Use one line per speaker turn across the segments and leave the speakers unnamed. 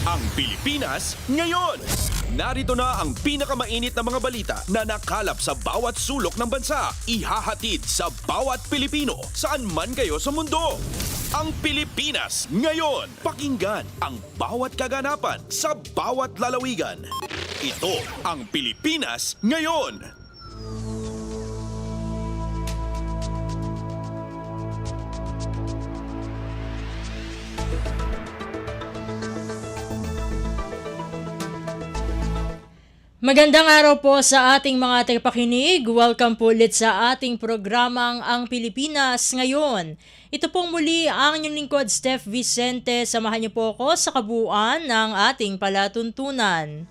Ang Pilipinas ngayon. Narito na ang pinakamainit na mga balita na nakalap sa bawat sulok ng bansa. Ihahatid sa bawat Pilipino saan man kayo sa mundo. Ang Pilipinas ngayon. Pakinggan ang bawat kaganapan sa bawat lalawigan. Ito ang Pilipinas ngayon.
Magandang araw po sa ating mga tagapakinig. Welcome po ulit sa ating programang Ang Pilipinas Ngayon. Ito pong muli ang inyong lingkod, Steph Vicente. Samahan niyo po ako sa kabuuan ng ating palatuntunan.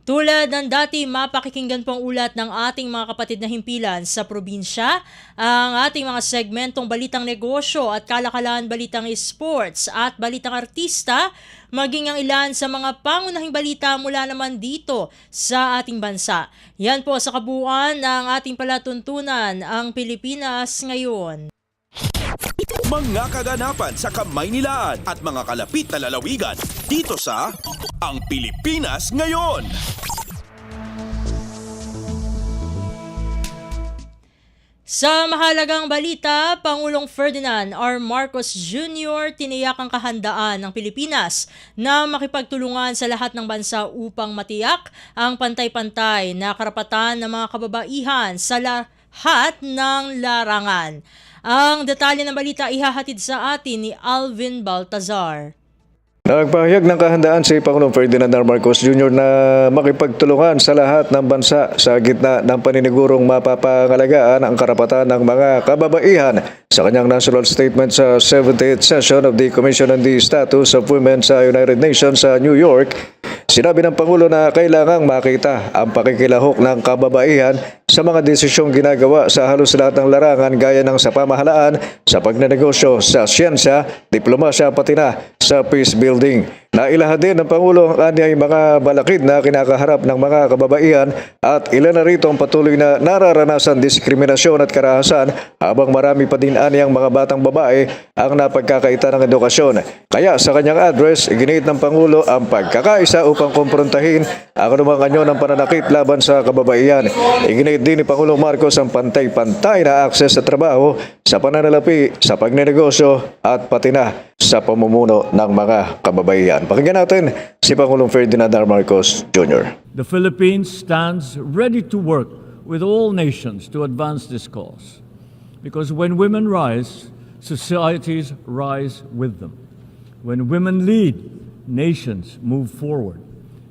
Tulad ng dati, mapakikinggan pong ulat ng ating mga kapatid na himpilan sa probinsya, ang ating mga segmentong balitang negosyo at kalakalan balitang sports at balitang artista, maging ang ilan sa mga pangunahing balita mula naman dito sa ating bansa. Yan po sa kabuuan ng ating palatuntunan, ang Pilipinas Ngayon.
Mga kaganapan sa Kamaynilaan at mga kalapit na lalawigan dito sa Ang Pilipinas Ngayon.
Sa mahalagang balita, Pangulong Ferdinand R. Marcos Jr. tiniyak ang kahandaan ng Pilipinas na makipagtulungan sa lahat ng bansa upang matiyak ang pantay-pantay na karapatan ng mga kababaihan sa lahat ng larangan. Ang detalye ng balita ihahatid sa atin ni Alvin Baltazar.
Nagpahayag ng kahandaan si Pangulong Ferdinand R. Marcos Jr. na makipagtulungan sa lahat ng bansa sa gitna ng paninigurong mapapangalagaan ang karapatan ng mga kababaihan. Sa kanyang national statement sa 78th session of the Commission on the Status of Women sa United Nations sa New York, sinabi ng Pangulo na kailangang makita ang pakikilahok ng kababaihan sa mga desisyong ginagawa sa halos lahat ng larangan gaya ng sa pamahalaan, sa pagnenegosyo, sa siyensya, diplomasya pati na sa peace building. Nailahad din ng Pangulo ang kanyang mga balakid na kinakaharap ng mga kababaihan at ilan na rito ang patuloy na nararanasan diskriminasyon at karahasan habang marami pa din aniyang mga batang babae ang napagkakaita ng edukasyon. Kaya sa kanyang address, iginiit ng Pangulo ang pagkakaisa upang kumprontahin ang anumang anyo ng pananakit laban sa kababaihan. Iginiit din ni Pangulong Marcos ang pantay-pantay na akses sa trabaho, sa pananalapi, sa pagnenegosyo at pati na sa pamumuno ng mga kababaihan. Pakinggan natin si Pangulong Ferdinand R. Marcos Jr.
The Philippines stands ready to work with all nations to advance this cause. Because when women rise, societies rise with them. When women lead, nations move forward.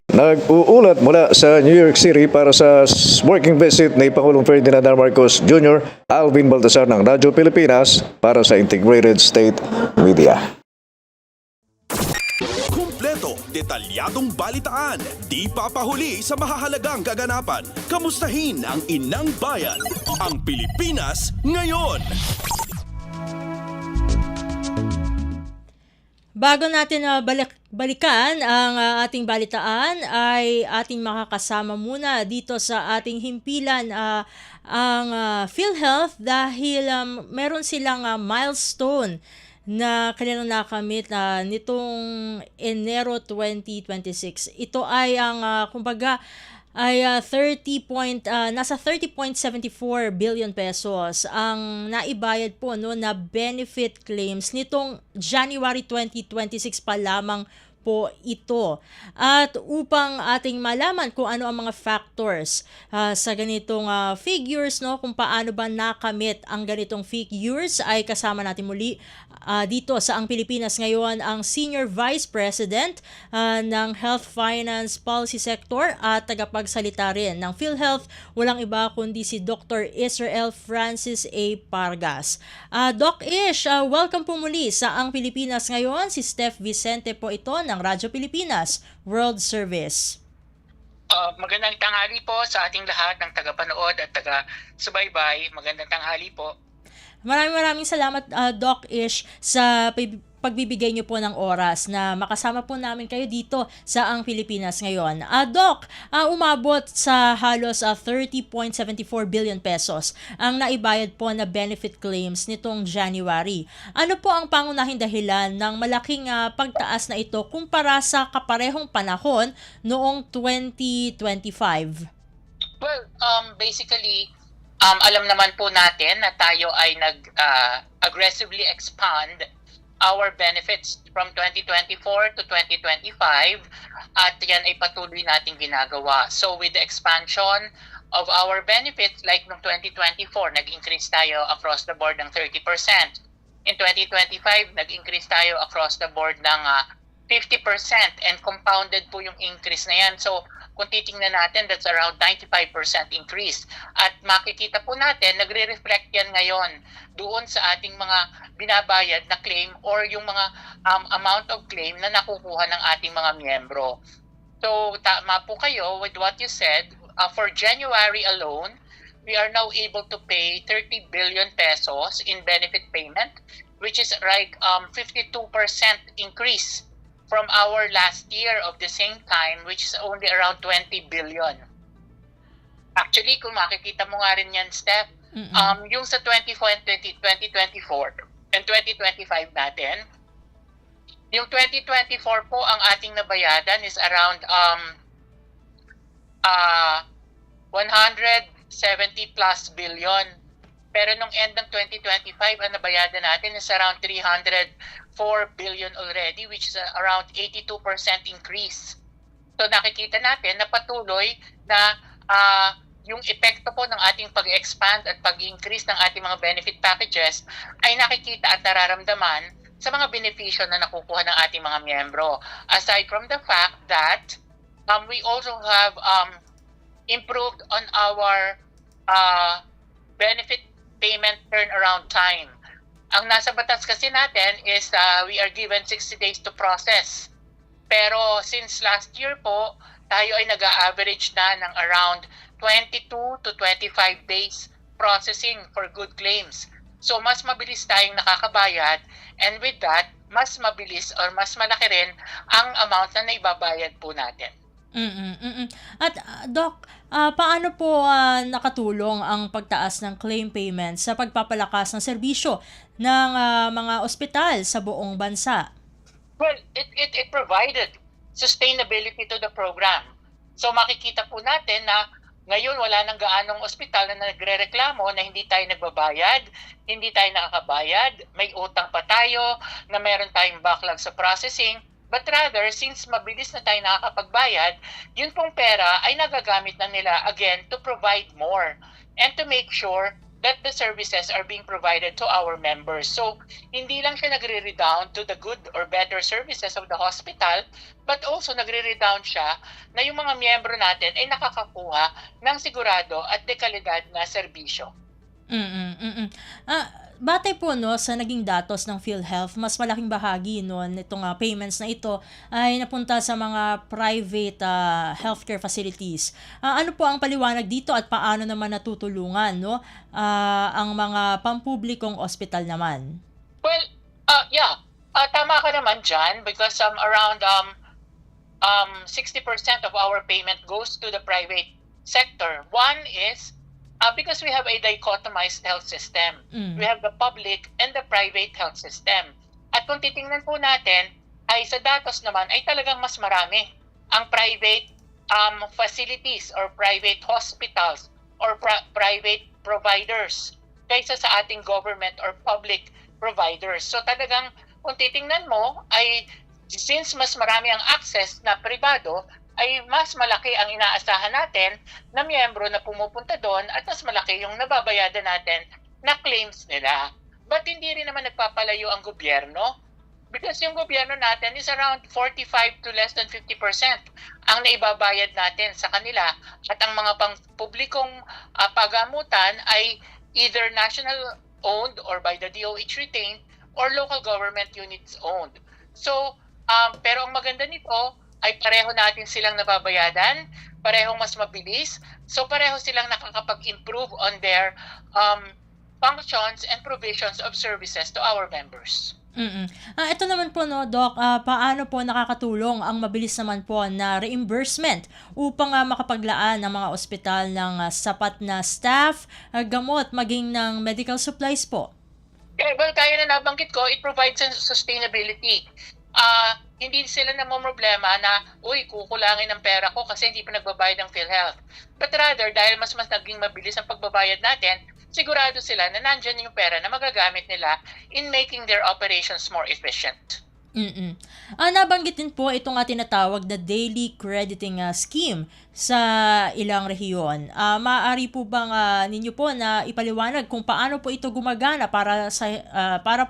Nag-uulat mula sa New York City para sa working visit ni Pangulong Ferdinand R. Marcos Jr., Alvin Baltazar ng Radyo Pilipinas para sa Integrated State Media.
Kumpleto, detalyadong balitaan, di papahuli sa mahahalagang kaganapan. Kamustahin ang inang bayan, ang Pilipinas ngayon.
Bago natin balikan ang ating balitaan, ay ating makakasama muna dito sa ating himpilan ang PhilHealth dahil meron silang milestone na kanilang nakamit nitong Enero 2026. Ito ay ang kumbaga ay nasa 30.74 billion pesos ang naibayad po na benefit claims nitong January 2026 pa lamang po ito. At upang ating malaman kung ano ang mga factors sa ganitong figures, kung paano ba nakamit ang ganitong figures, ay kasama natin muli dito sa Ang Pilipinas Ngayon ang Senior Vice President ng Health Finance Policy Sector at tagapagsalita rin ng PhilHealth, walang iba kundi si Dr. Israel Francis A. Pargas. Doc Ish, welcome po muli sa Ang Pilipinas Ngayon. Si Steph Vicente po ito ng Radyo Pilipinas World Service.
Magandang tanghali po sa ating lahat ng tagapanood at taga-subaybay. Magandang tanghali po.
Maraming salamat Doc Ish sa pagbibigay niyo po ng oras na makasama po namin kayo dito sa Ang Pilipinas Ngayon. Doc, umabot sa halos 30.74 billion pesos ang naibayad po na benefit claims nitong January. Ano po ang pangunahing dahilan ng malaking pagtaas na ito kumpara sa kaparehong panahon noong 2025?
Well, basically, alam naman po natin na tayo ay aggressively expand our benefits from 2024 to 2025 at yan ay patuloy nating ginagawa. So with the expansion of our benefits, like noong 2024, nag-increase tayo across the board ng 30%. In 2025, nag-increase tayo across the board ng 50% and compounded po yung increase na yan. So kung titingnan natin, that's around 95% increase. At makikita po natin, nagre-reflect yan ngayon doon sa ating mga binabayad na claim or yung mga amount of claim na nakukuha ng ating mga miyembro. So tama po kayo with what you said. For January alone, we are now able to pay 30 billion pesos in benefit payment, which is like 52% increase from our last year of the same time, which is only around 20 billion. Actually, kung makikita mo nga rin yan, Steph, yung sa 2024 and 2025 natin, yung 2024 po, ang ating nabayadan is around 170 plus billion. Pero nung end ng 2025, ang nabayadan natin is around 304 billion already, which is around 82% increase. So nakikita natin na patuloy na yung epekto po ng ating pag-expand at pag-increase ng ating mga benefit packages ay nakikita at nararamdaman sa mga benepisyo na nakukuha ng ating mga miyembro. Aside from the fact that we also have improved on our benefit payment turnaround time. Ang nasa batas kasi natin is we are given 60 days to process. Pero since last year po, tayo ay nag-average na ng around 22 to 25 days processing for good claims. So mas mabilis tayong nakakabayad, and with that, mas mabilis or mas malaki rin ang amount na naibabayad po natin.
At Doc, paano po nakatulong ang pagtaas ng claim payments sa pagpapalakas ng serbisyo ng mga ospital sa buong bansa?
Well, it provided sustainability to the program. So makikita po natin na ngayon wala nang gaanong ospital na nagrereklamo na hindi tayo nagbabayad, hindi tayo nakakabayad, may utang pa tayo, na meron tayong backlog sa processing. But rather, since mabilis na tayo nakakapagbayad, yun pong pera ay nagagamit na nila again to provide more and to make sure that the services are being provided to our members. So, hindi lang siya nagre-redound to the good or better services of the hospital, but also nagre-redound siya na yung mga miyembro natin ay nakakakuha ng sigurado at dekalidad na serbisyo.
Batay po sa naging datos ng PhilHealth, mas malaking bahagi nitong payments na ito ay napunta sa mga private healthcare facilities. Ano po ang paliwanag dito at paano naman natutulungan ang mga pampublikong ospital naman?
Well, tama ka naman dyan because around 60% of our payment goes to the private sector. One is because we have a dichotomized health system. We have the public and the private health system. At kung titingnan po natin, ay sa datos naman ay talagang mas marami ang private facilities or private hospitals or private providers kaysa sa ating government or public providers. So talagang kung titingnan mo ay since mas marami ang access na pribado, ay mas malaki ang inaasahan natin na miyembro na pumupunta doon at mas malaki yung nababayadan natin na claims nila. But hindi rin naman nagpapalayo ang gobyerno because yung gobyerno natin is around 45 to less than 50% ang naibabayad natin sa kanila at ang mga pang-publikong pagamutan ay either national owned or by the DOH retained or local government units owned. So, pero ang maganda nito ay pareho natin silang nababayadan, parehong mas mabilis, so pareho silang nakakapag-improve on their functions and provisions of services to our members.
Ito naman po, no, Doc, paano po nakakatulong ang mabilis naman po na reimbursement upang makapaglaan ng mga ospital ng sapat na staff, gamot, maging ng medical supplies po?
Well, kaya na nabanggit ko, it provides sustainability. Hindi sila problema na, kukulangin ng pera ko kasi hindi pa nagbabayad ng PhilHealth. But rather, dahil mas naging mabilis ang pagbabayad natin, sigurado sila na nandyan yung pera na magagamit nila in making their operations more efficient.
Nabanggit din po itong tinatawag na daily crediting scheme sa ilang rehiyon. Maaari po bang ninyo po na ipaliwanag kung paano po ito gumagana para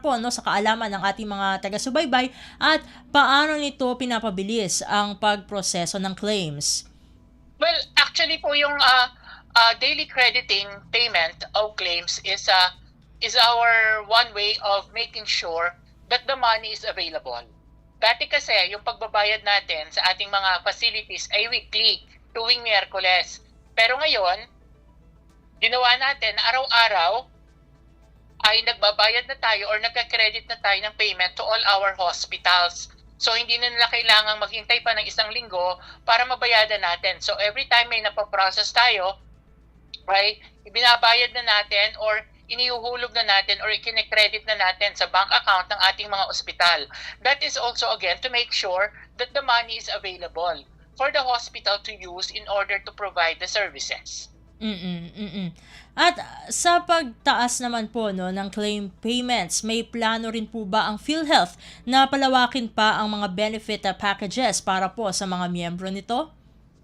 po sa kaalaman ng ating mga taga-subaybay at paano nito pinapabilis ang pagproseso ng claims?
Well, actually po yung daily crediting payment of claims is our one way of making sure that the money is available. Dati kasi, yung pagbabayad natin sa ating mga facilities ay weekly, tuwing Miyerkules. Pero ngayon, ginawa natin araw-araw ay nagbabayad na tayo or nagka-credit na tayo ng payment to all our hospitals. So, hindi na nila kailangang maghintay pa ng isang linggo para mabayadan natin. So, every time may napaprocess tayo, right, ibinabayad na natin or inihuhulog na natin or ikinekredit na natin sa bank account ng ating mga ospital. That is also, again, to make sure that the money is available for the hospital to use in order to provide the services.
At sa pagtaas naman po ng claim payments, may plano rin po ba ang PhilHealth na palawakin pa ang mga benefit packages para po sa mga miyembro nito?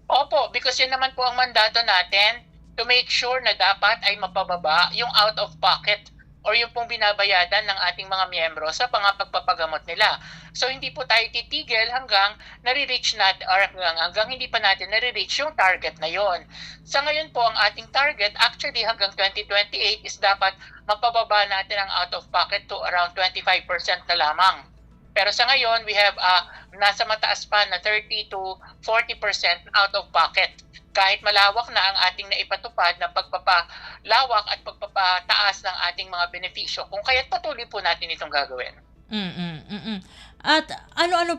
Opo, because yun naman po ang mandato natin to make sure na dapat ay mapababa yung out-of-pocket or yung pong binabayadan ng ating mga miyembro sa pagpapagamot nila. So hindi po tayo titigil hanggang nare-reach natin or hanggang hindi pa natin nare-reach yung target na yon. Sa ngayon po, ang ating target actually hanggang 2028 is dapat mapababa natin ang out-of-pocket to around 25% na lamang. Pero sa ngayon, we have nasa mataas pa na 30 to 40% out-of-pocket. Kahit malawak na ang ating naipatupad na pagpapalawak at pagpapataas ng ating mga benepisyo, kung kaya't patuloy po natin itong gagawin.
At ano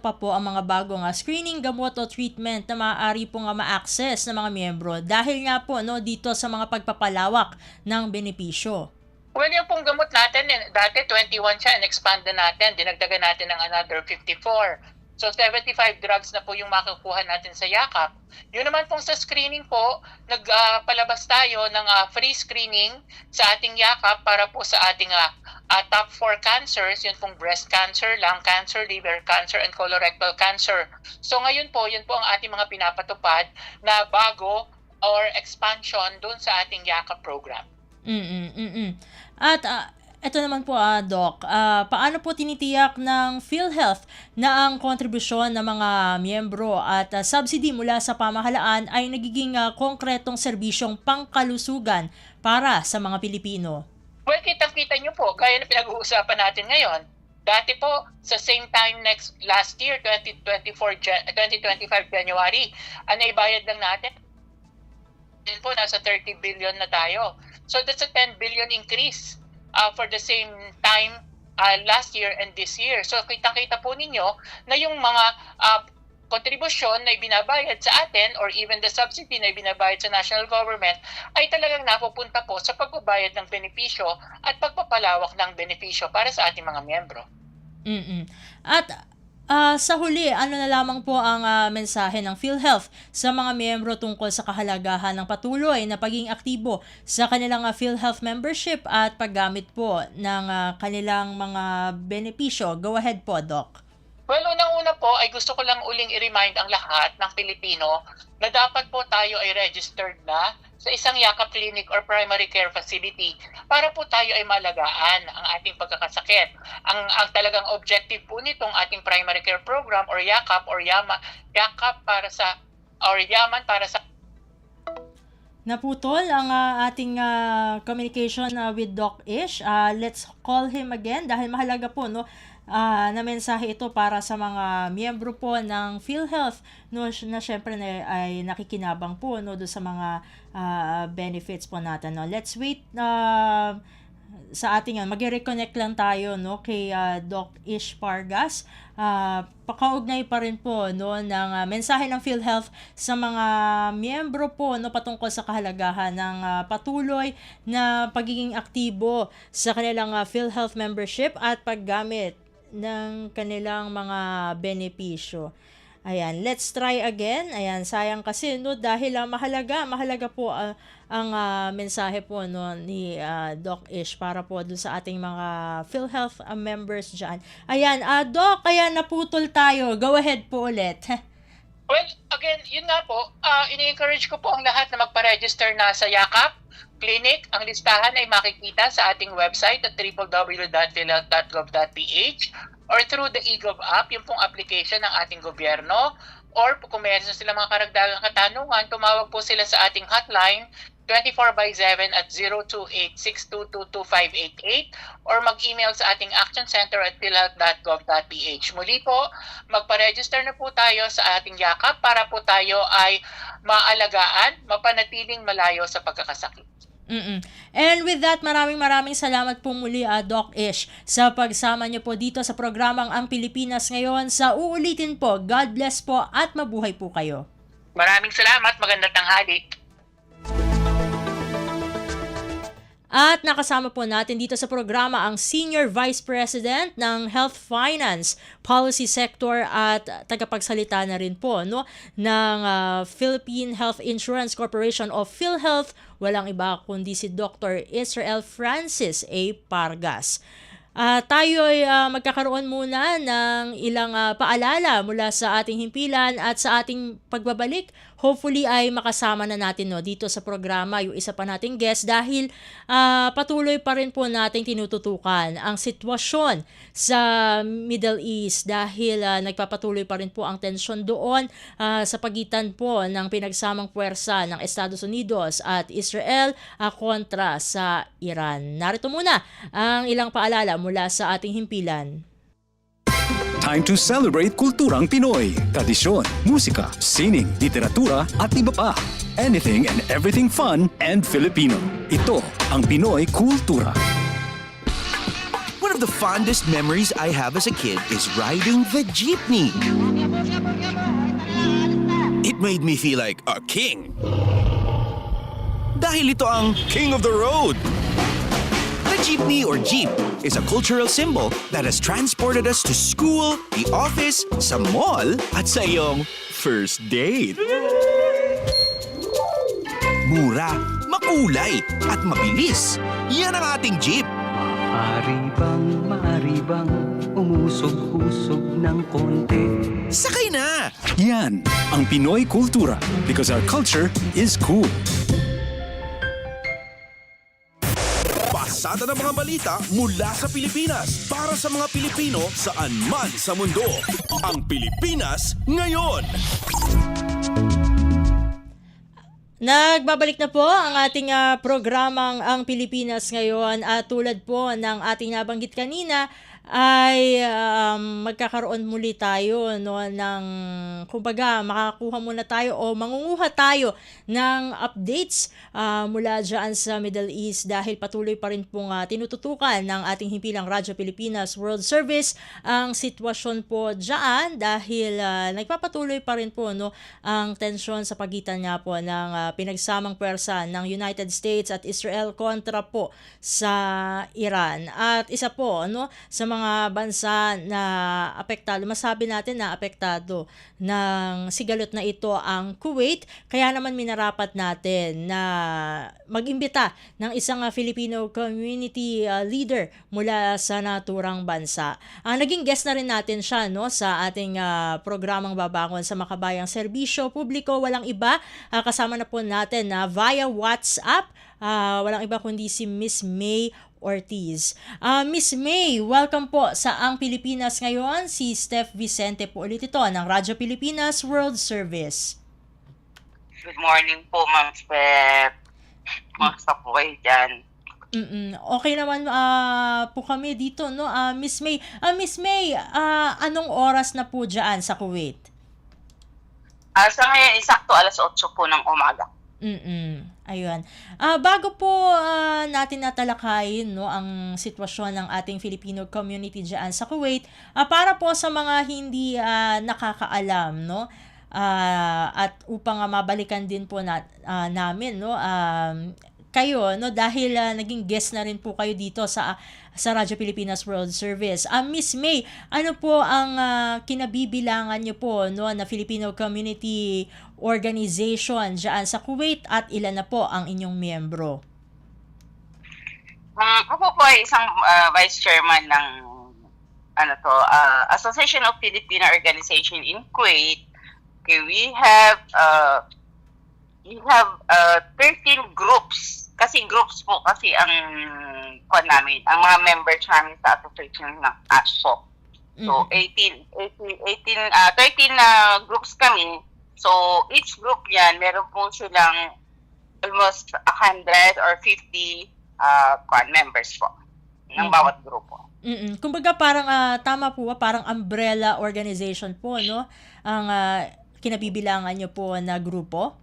pa po ang mga bagong screening, gamot o treatment na maaari po ma-access ng mga miyembro dahil nga po dito sa mga pagpapalawak ng benepisyo?
Well, yung pong gamot natin, dati 21 siya, and-expand na natin, dinagdagan natin ng another 54. So, 75 drugs na po yung makukuha natin sa yakap. Yun naman pong sa screening po, nagpalabas tayo ng free screening sa ating yakap para po sa ating top 4 cancers, yun pong breast cancer, lung cancer, liver cancer, and colorectal cancer. So, ngayon po, yun po ang ating mga pinapatupad na bago or expansion dun sa ating yakap program.
At ito naman po, Doc, paano po tinitiyak ng PhilHealth na ang kontribusyon ng mga miyembro at subsidy mula sa pamahalaan ay nagiging konkretong serbisyong pangkalusugan para sa mga Pilipino?
Well, kitang-kita nyo po, gaya na pinag-uusapan natin ngayon. Dati po, sa same time last year, 2025 January, naibayad lang natin. Din po, nasa 30 billion na tayo. So that's a 10 billion increase for the same time last year and this year. So kitang-kita po ninyo na yung mga kontribusyon na ibinabayad sa atin or even the subsidy na ibinabayad sa national government ay talagang napupunta po sa pagbabayad ng benepisyo at pagpapalawak ng benepisyo para sa ating mga miyembro.
At sa huli, ano na lamang po ang mensahe ng PhilHealth sa mga miyembro tungkol sa kahalagahan ng patuloy na pagiging aktibo sa kanilang PhilHealth membership at paggamit po ng kanilang mga benepisyo? Go ahead po, Doc.
Well, unang-una po ay gusto ko lang uling i-remind ang lahat ng Pilipino na dapat po tayo ay registered na sa isang yakap clinic or primary care facility para po tayo ay malagaan ang ating pagkakasakit. Ang talagang objective po nitong ating primary care program or yakap or yakap para sa or yaman para sa
Naputol ang ating communication with Doc Ish. Let's call him again dahil mahalaga po na mensahe ito para sa mga miyembro po ng PhilHealth na syempre ay nakikinabang po do sa mga benefits po natin. Let's wait sa ating magre-reconnect lang tayo no kay Doc Ish Pargas. Pakaugnay pa rin po no ng mensahe ng PhilHealth sa mga miyembro po no patungkol sa kahalagahan ng patuloy na pagiging aktibo sa kanilang PhilHealth membership at paggamit ng kanilang mga benepisyo. Ayan, let's try again. Ayan, sayang kasi no dahil mahalaga po ang mensahe po no ni Doc Ish para po dun sa ating mga PhilHealth members diyan. Ayan, Doc, kaya naputol tayo. Go ahead po ulit.
Well, again, yun nga po, ini-encourage ko po ang lahat na magpa-register na sa Yakap Clinic. Ang listahan ay makikita sa ating website at www.philhealth.gov.ph or through the eGov app, yung pong application ng ating gobyerno. Or kung meron sila mga karagdagang katanungan, tumawag po sila sa ating hotline 24/7 at 028-622-2588 or mag-email sa ating action center at philhealth.gov.ph. Muli po, magpa-register na po tayo sa ating Yakap para po tayo ay maalagaan, mapanatiling malayo sa pagkakasakit.
And with that, maraming salamat po muli, Doc Ish, sa pagsama niyo po dito sa programang Ang Pilipinas Ngayon. Sa uulitin po, God bless po at mabuhay po kayo.
Maraming salamat, magandang tanghali.
At nakasama po natin dito sa programa ang Senior Vice President ng Health Finance Policy Sector at tagapagsalita na rin po no ng Philippine Health Insurance Corporation of PhilHealth, walang iba kundi si Dr. Israel Francis A. Pargas. Tayo ay magkakaroon muna ng ilang paalala mula sa ating himpilan at sa ating pagbabalik. Hopefully ay makasama na natin no, dito sa programa yung isa pa nating guest dahil patuloy pa rin po nating tinututukan ang sitwasyon sa Middle East dahil nagpapatuloy pa rin po ang tensyon doon sa pagitan po ng pinagsamang puwersa ng Estados Unidos at Israel kontra sa Iran. Narito muna ang ilang paalala mula sa ating himpilan.
Time to celebrate kulturang Pinoy. Tradisyon, musika, sining, literatura at iba pa. Anything and everything fun and Filipino. Ito ang Pinoy Kultura.
One of the fondest memories I have as a kid is riding the jeepney. It made me feel like a king. Dahil ito ang King of the Road. The jeepney or jeep is a cultural symbol that has transported us to school, the office, sa mall, at sa iyong first date. Mura, makulay, at mabilis. Yan ang ating jeep.
Maaari bang umusog-usog ng konti?
Sakay na!
Yan ang Pinoy Kultura because our culture is cool.
Pasada ng mga balita mula sa Pilipinas para sa mga Pilipino saan man sa mundo. Ang Pilipinas Ngayon.
Nagbabalik na po ang ating programang Ang Pilipinas Ngayon at tulad po ng ating nabanggit kanina ay magkakaroon muli tayo no ng kumbaga makakuha muna tayo o mangunguha tayo ng updates mula diyan sa Middle East dahil patuloy pa rin pong tinututukan ng ating himpilang Radyo Pilipinas World Service ang sitwasyon po diyan dahil nagpapatuloy pa rin po no ang tensyon sa pagitan nga po ng pinagsamang puwersa ng United States at Israel kontra po sa Iran at isa po no sa mga bansa na apektado, masabi natin na apektado ng sigalot na ito ang Kuwait, kaya naman minarapat natin na mag-imbita ng isang Filipino community leader mula sa naturang bansa. Naging guest na rin natin siya no, sa ating programang Babangon sa Makabayang Serbisyo Publiko, walang iba, kasama na po natin na via WhatsApp, walang iba kundi si Miss May Ortiz. Miss May, welcome po sa Ang Pilipinas Ngayon. Si Steph Vicente po ulit ito ng Radyo Pilipinas World Service.
Good morning po, Ma'am Steph. Kumusta po kayo dyan?
Okay naman po kami dito, no? Miss May, anong oras na po dyan sa Kuwait?
Sa ngayon, eksakto 8:00 po ng umaga.
Ayun. Bago po natin natalakayin no ang sitwasyon ng ating Filipino community diyan sa Kuwait, para po sa mga hindi nakakaalam no, at upang mabalikan din po namin no, kayo no dahil naging guest na rin po kayo dito sa Radyo Pilipinas World Service. Miss May, ano po ang kinabibilangan niyo po no na Filipino community organization diyan sa Kuwait at ilan na po ang inyong miyembro?
Ako po ay isang vice chairman ng Association of Filipino Organization in Kuwait. Okay, we have 13 groups. Kasi groups po kasi ang namin, ang mga members namin sa association ng ASFO. So 13 groups kami. So each group yan, meron po silang almost 100 or 50 members po ng bawat grupo.
Kumbaga parang tama po parang umbrella organization po no ang kinabibilangan niyo po na grupo?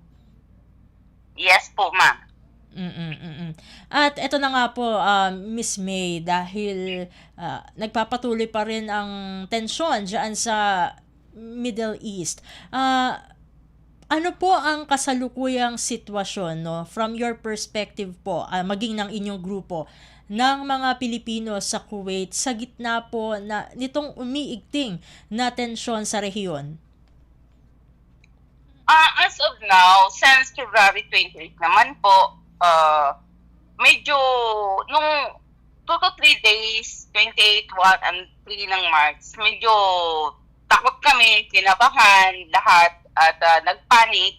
Yes po, ma'am.
At eto na nga po, Miss May, dahil nagpapatuloy pa rin ang tensyon dyan sa Middle East. Ano po ang kasalukuyang sitwasyon, no, from your perspective po, maging ng inyong grupo, ng mga Pilipino sa Kuwait sa gitna po nitong umiigting na tensyon sa rehiyon?
As of now, since February 28 naman po, medyo nung 2 to 3 days, 28, 1, and 3 ng March, medyo takot kami, kinabahan, lahat, at nagpanic,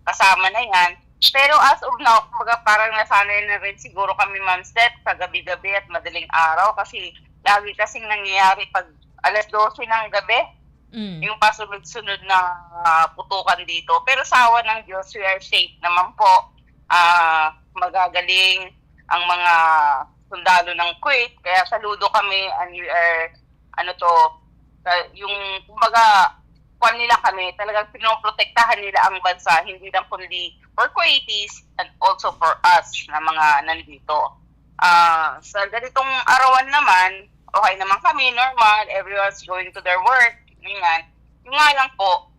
kasama na yan. Pero as of now, kumbaga parang nasanay na rin siguro kami, Ma'am Steph, sa gabi-gabi at madaling araw kasi lagi kasing nangyayari pag alas 12 ng gabi, yung pasunod-sunod na putukan dito. Pero sa awa ng Diyos, we are safe naman po. Magagaling ang mga sundalo ng Kuwait, kaya saludo kami and we are, yung kumbaga, nila kami, talagang pinoprotektahan nila ang bansa, hindi lang kundi for Kuwaitis and also for us na mga nandito. Sa ganitong arawan naman, okay naman kami, normal, everyone's going to their work, ganyan. Yung nga lang po,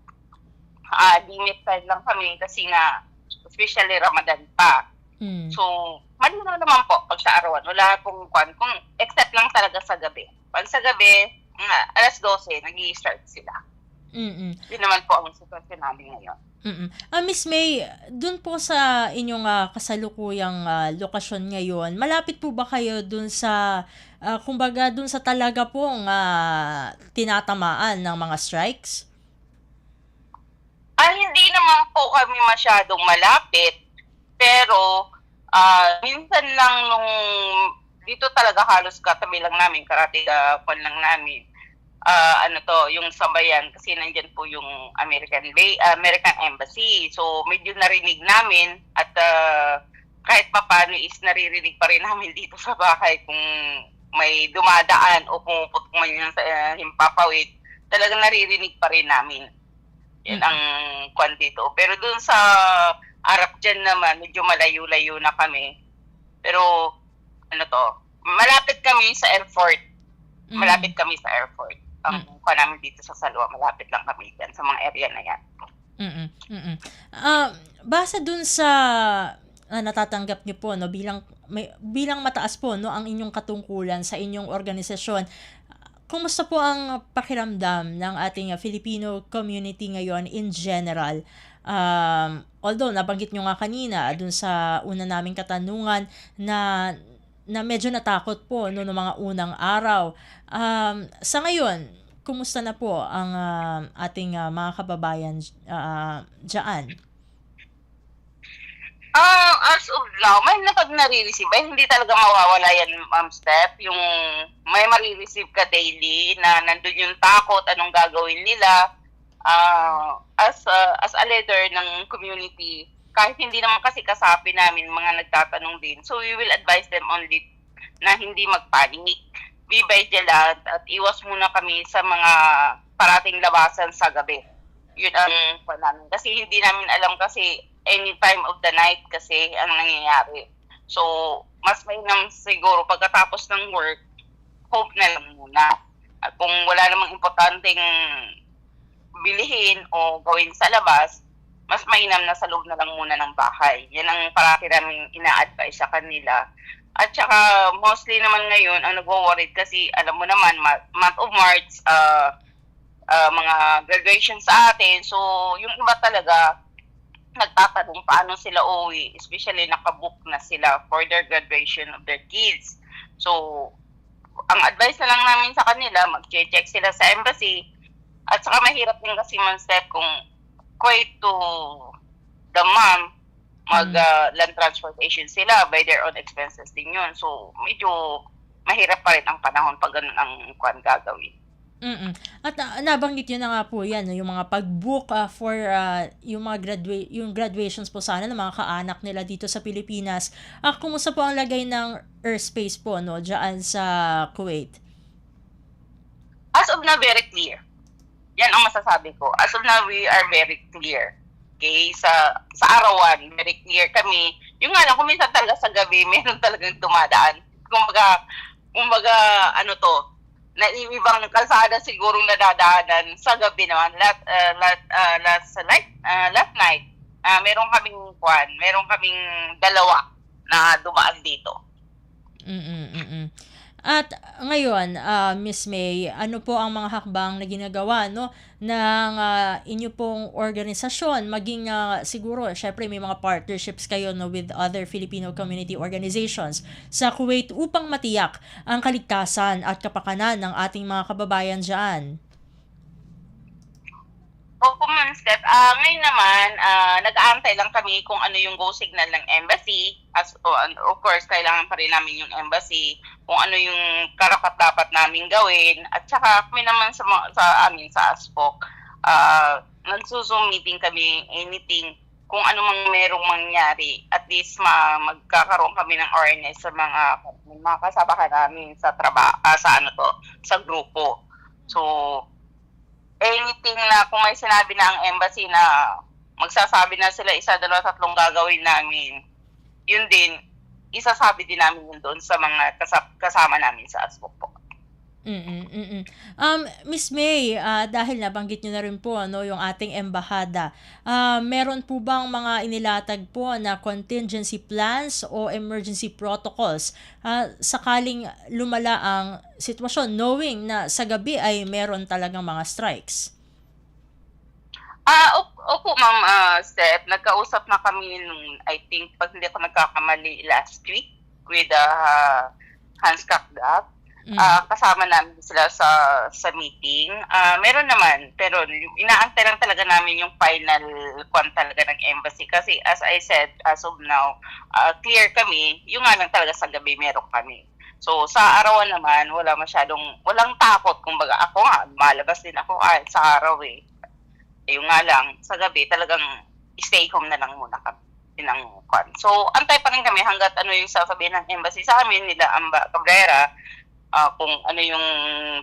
limit time lang kami kasi nga, especially Ramadan pa. So, malinaw naman po pag sa arawan. Wala pong kung except lang talaga sa gabi. Pag sa gabi, alas 12, nag-i-start sila. Yun naman po ang sitwasyon namin ngayon.
Miss May, dun po sa inyong kasalukuyang lokasyon ngayon, malapit po ba kayo dun sa, kumbaga dun sa talaga pong tinatamaan ng mga strikes?
Hindi naman po kami masyadong malapit, pero minsan lang nung dito talaga halos katabi lang namin, karatigapan lang namin. Yung sabayan kasi nandyan po yung American Embassy. So medyo narinig namin at kahit papaano is naririnig pa rin namin dito sa bahay kung may dumadaan o pumuputok man yun sa himpapawid, talagang naririnig pa rin namin. Yan ang kwan dito. Pero dun sa Arab dyan naman, medyo malayo-layo na kami. Pero, malapit kami sa airport. Malapit kami sa airport. Ang kwan namin dito sa Salwa, malapit lang kami dyan sa mga area na yan.
Base dun sa natatanggap niyo po, no, bilang mataas po no, ang inyong katungkulan sa inyong organisasyon, kumusta po ang pakiramdam ng ating Filipino community ngayon in general? Although nabanggit nyo nga kanina dun sa una naming katanungan na medyo natakot po no, noong mga unang araw. Sa ngayon, kumusta na po ang ating mga kababayan dyan?
As of now, may nare-receive. Hindi talaga mawawala yan, Ma'am Steph. Yung may marireceive ka daily na nandun yung takot, anong gagawin nila. As a leader ng community, kahit hindi naman kasi kasabi namin, mga nagtatanong din. So we will advise them only na hindi magpanic. Be vigilant at iwas muna kami sa mga parating labasan sa gabi. Yun ang namin. Kasi hindi namin alam kasi any time of the night kasi ang nangyayari. So, mas mainam siguro pagkatapos ng work, hope na lang muna. At kung wala namang importanteng bilihin o gawin sa labas, mas mainam na sa loob na lang muna ng bahay. Yan ang parati namin ina-advise sa kanila. At saka, mostly naman ngayon, ang nagwo-worried kasi, alam mo naman, month of March, mga graduation sa atin. So, yung iba talaga, nagtatanong paano sila uuwi, especially nakabook na sila for their graduation of their kids. So, ang advice na lang namin sa kanila, mag-check sila sa embassy. At saka mahirap din kasi man-step kung quite to the mom, land transportation sila by their own expenses din yun. So, medyo mahirap pa rin ang panahon pag ganun ang gagawin.
At nabanggit yun na nga po yan, no, yung mga pag-book for yung mga yung graduations po sana ng mga kaanak nila dito sa Pilipinas. Kumusta po ang lagay ng airspace po, no, dyan sa Kuwait?
As of now, very clear. Yan ang masasabi ko. As of now, we are very clear. Okay? Sa arawan, very clear kami. Yung nga lang, kung minsan talaga sa gabi, meron talagang dumadaan. Kumbaga, ano to, na ibang kalsada sigurong nadadaanan sa gabi naman. Last night, meron kaming dalawa na dumaan dito.
At ngayon, Miss May, ano po ang mga hakbang na ginagawa, no, ng inyo pong organisasyon, maging siguro, syempre may mga partnerships kayo, no, with other Filipino community organizations sa Kuwait upang matiyak ang kaligtasan at kapakanan ng ating mga kababayan dyan?
Opo, Ma'am Steph. Ngayon naman, nag-aantay lang kami kung ano yung go signal ng embassy. Of course, kailangan pa rin namin yung embassy, kung ano yung karapat-dapat namin gawin. At saka kami naman sa amin, sa ASPOC, nagsusum meeting kami, anything, kung ano mang merong mangyari. At least magkakaroon kami ng awareness sa mga kasamahan namin sa sa grupo. So, anything na kung may sinabi na ang embassy na magsasabi na sila 1, 2, 3 gagawin namin, yun din, isasabi din namin yun doon sa mga kasama namin sa ASPOC po.
Miss May, dahil nabanggit nyo na rin po, ano, yung ating embahada, meron po bang mga inilatag po na contingency plans o emergency protocols sakaling lumala ang sitwasyon, knowing na sa gabi ay meron talagang mga strikes?
Opo, Ma'am Steph, nagkausap na kami nung, I think, pag hindi ako nagkakamali, last week with Hans Kakdak. Kasama namin sila sa meeting. Meron naman, pero inaantay lang talaga namin yung final talaga ng embassy. Kasi as I said, as of now, clear kami, yung nga lang talaga sa gabi meron kami. So sa arawan naman, walang takot. Kumbaga ako nga, malabas din ako sa araw eh. Yung nga lang, sa gabi talagang stay home na lang muna kami. So antay pa rin kami hanggat ano yung sasabihin ng embassy sa amin, nila Amba Cabrera, kung ano yung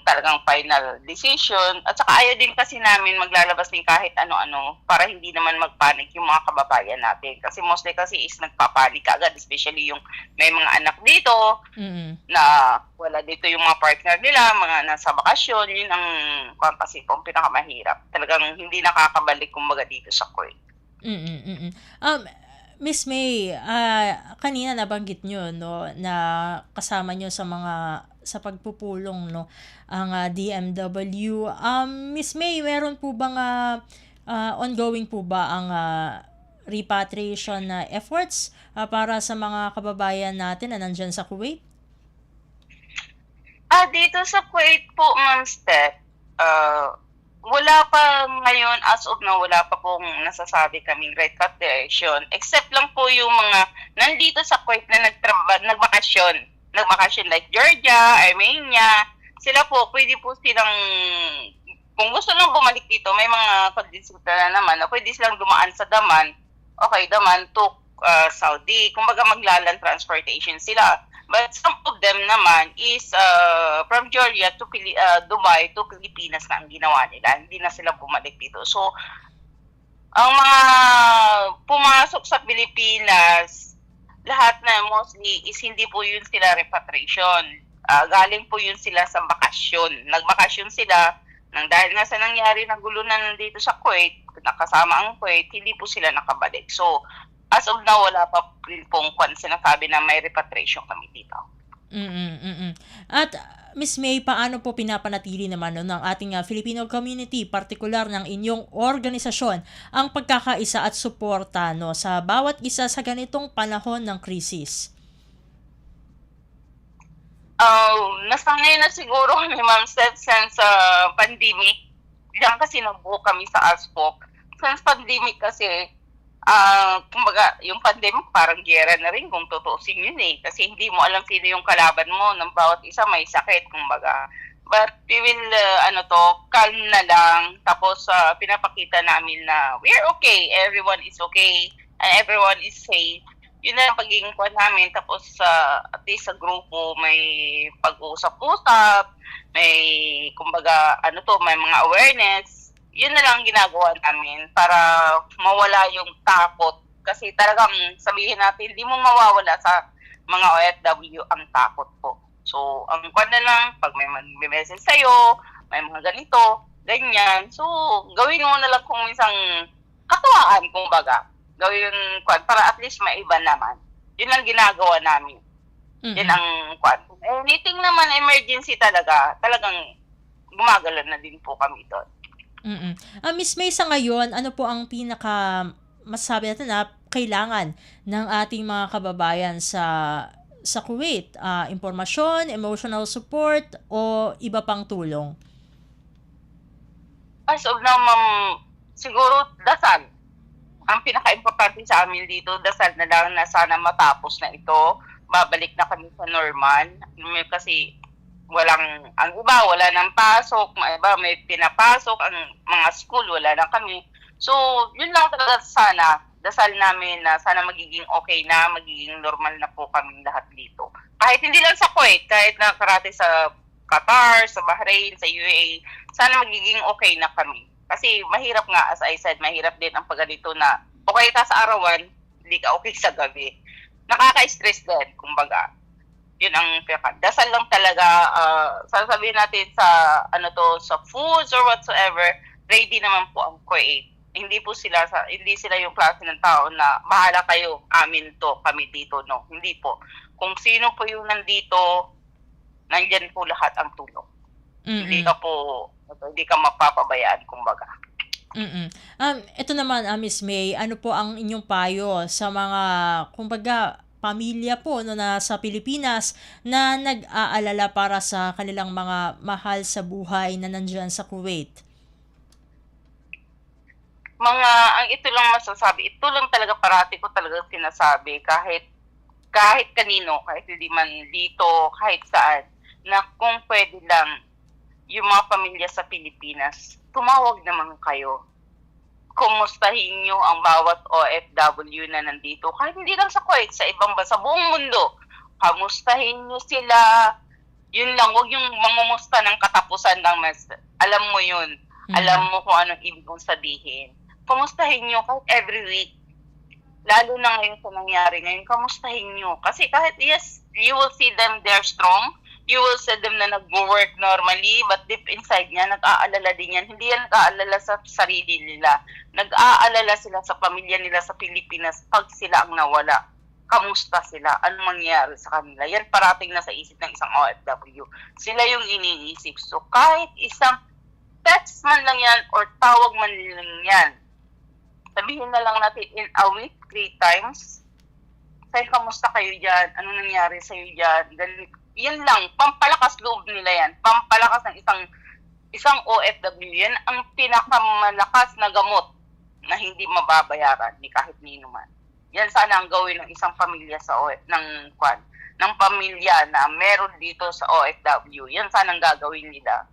talagang final decision. At saka ayaw din kasi namin maglalabas din kahit ano-ano para hindi naman magpanik yung mga kababayan natin. Kasi mostly kasi is nagpapanik agad, especially yung may mga anak dito na wala dito yung mga partner nila, mga nasa bakasyon. Yun ang kasi pong pinakamahirap. Talagang hindi nakakabalik kumbaga dito sa Kuwait.
Miss May, kanina nabanggit nyo, no, na kasama nyo sa pagpupulong, no, ang DMW. Miss May, meron po bang ongoing po ba ang repatriation efforts para sa mga kababayan natin na nandyan sa Kuwait?
Dito sa Kuwait po, Ma'am Steph, wala pa ngayon, as of now, wala pa pong nasasabi kaming repatriation. Except lang po yung mga nandito sa Kuwait na nagbakasyon like Georgia, Armenia. Sila po, pwede po silang, kung gusto lang bumalik dito, may mga conditions na naman na pwede silang dumaan sa Daman. Okay, Daman to Saudi. Kumbaga maglaland transportation sila. But some of them naman is from Georgia to Dubai to Pilipinas na ang ginawa nila. Hindi na sila bumalik dito. So, Ang mga pumasok sa Pilipinas, lahat na mostly is hindi po yun sila repatriation. Galing po yun sila sa bakasyon. Nagbakasyon sila dahil nga sa nangyari na gulo na nandito sa Kuwait, nakasama ang Kuwait, hindi po sila nakabalik. So, as of now, wala pa rin pong sinasabi na may repatriation kami dito.
At Miss May, paano po pinapanatili naman ng ating Filipino community, partikular ng inyong organisasyon, ang pagkakaisa at suporta sa bawat isa sa ganitong panahon ng krisis?
Nasanay na siguro kami, Ma'am Steph, since pandemic. Diyan kasi nabuo kami sa ASPOC. Since pandemic kasi, kumbaga, yung pandemic parang giyera na rin kung tutuusin yun eh. Kasi hindi mo alam sino yung kalaban mo. Ng bawat isa may sakit, kumbaga. But we will, calm na lang. Tapos, pinapakita namin na we're okay. Everyone is okay. And everyone is safe. Yun na ang pagiging kuwan namin. Tapos, at least sa grupo, may pag-uusap-usap, may, kumbaga, may mga awareness. Yun na lang ginagawa namin para mawala yung takot. Kasi talagang sabihin natin, hindi mo mawawala sa mga OFW ang takot po. So, ang kuwan na lang, pag may message sa'yo, may mga ganito, ganyan. So, gawin mo na lang kung minsan katuwaan, kumbaga. Gawin yung kwan para at least maiba naman. Yun ang ginagawa namin. Yun ang kwan. Anything naman emergency talagang gumagala na din po kami doon.
Miss May, sa ngayon, ano po ang pinaka masasabi natin na kailangan ng ating mga kababayan sa Kuwait? Impormasyon, emotional support, o iba pang tulong?
As of now, Ma'am, siguro dasal. Ang pinaka-importante sa amin dito, dasal na lang na sana matapos na ito. Babalik na kami sa normal. Kasi ang iba, wala nang pasok. Ang iba, may pinapasok. Ang mga school, wala na kami. So, yun lang talaga sana. Dasal namin na sana magiging okay na, magiging normal na po kami lahat dito. Kahit hindi lang sa Kuwait, kahit nakarate sa Qatar, sa Bahrain, sa UAE, sana magiging okay na kami. Kasi mahirap nga, as I said, mahirap din ang pagganito na okay ka sa arawan, hindi ka okay sa gabi. Nakaka-stress din, kumbaga. Yun ang dasal lang talaga. Sasabihin natin sa foods or whatsoever, ready naman po ang Kuwait. Hindi sila yung klase ng tao na bahala kayo, amin to, kami dito, no. Hindi po. Kung sino po yung nandito, nandyan po lahat ang tulong. Hindi ka mapapabayaan, kumbaga.
Ito naman, Miss May, ano po ang inyong payo sa mga, kumbaga, pamilya po na sa Pilipinas na nag-aalala para sa kanilang mga mahal sa buhay na nandyan sa Kuwait?
Ang ito lang masasabi, ito lang talaga parati ko talaga sinasabi, kahit kanino, kahit hindi man dito, kahit saan, na kung pwede lang, yung mga pamilya sa Pilipinas, tumawag naman kayo. Kumustahin nyo ang bawat OFW na nandito. Kahit hindi lang sa Kuwait, sa ibang bansa, buong mundo. Kamustahin nyo sila. Yun lang, huwag yung mangumusta ng katapusan ng alam mo yun. Alam mo kung anong ibig kong sabihin. Kumustahin nyo kahit every week. Lalo na ngayon sa nangyari ngayon, kamustahin nyo. Kasi kahit, yes, you will see them, they're strong. You will see them na nag-work normally, but deep inside niya, nag-aalala din yan. Hindi yan nag-aalala sa sarili nila. Nag-aalala sila sa pamilya nila sa Pilipinas pag sila ang nawala. Kamusta sila? Anong mangyari sa kanila? Yan parating na sa isip ng isang OFW. Sila yung iniisip. So kahit isang text man lang yan or tawag man lang yan, sabihin na lang natin in a week 3 times, say, kamusta kayo dyan? Anong nangyari sa'yo dyan? Yan lang, pampalakas loob nila yan. Pampalakas ng isang OFW. Yan ang pinakamalakas na gamot na hindi mababayaran ni kahit nino man. Yan sana ang gawin ng isang pamilya ng pamilya na meron dito sa OFW. Yan sana ang gagawin nila.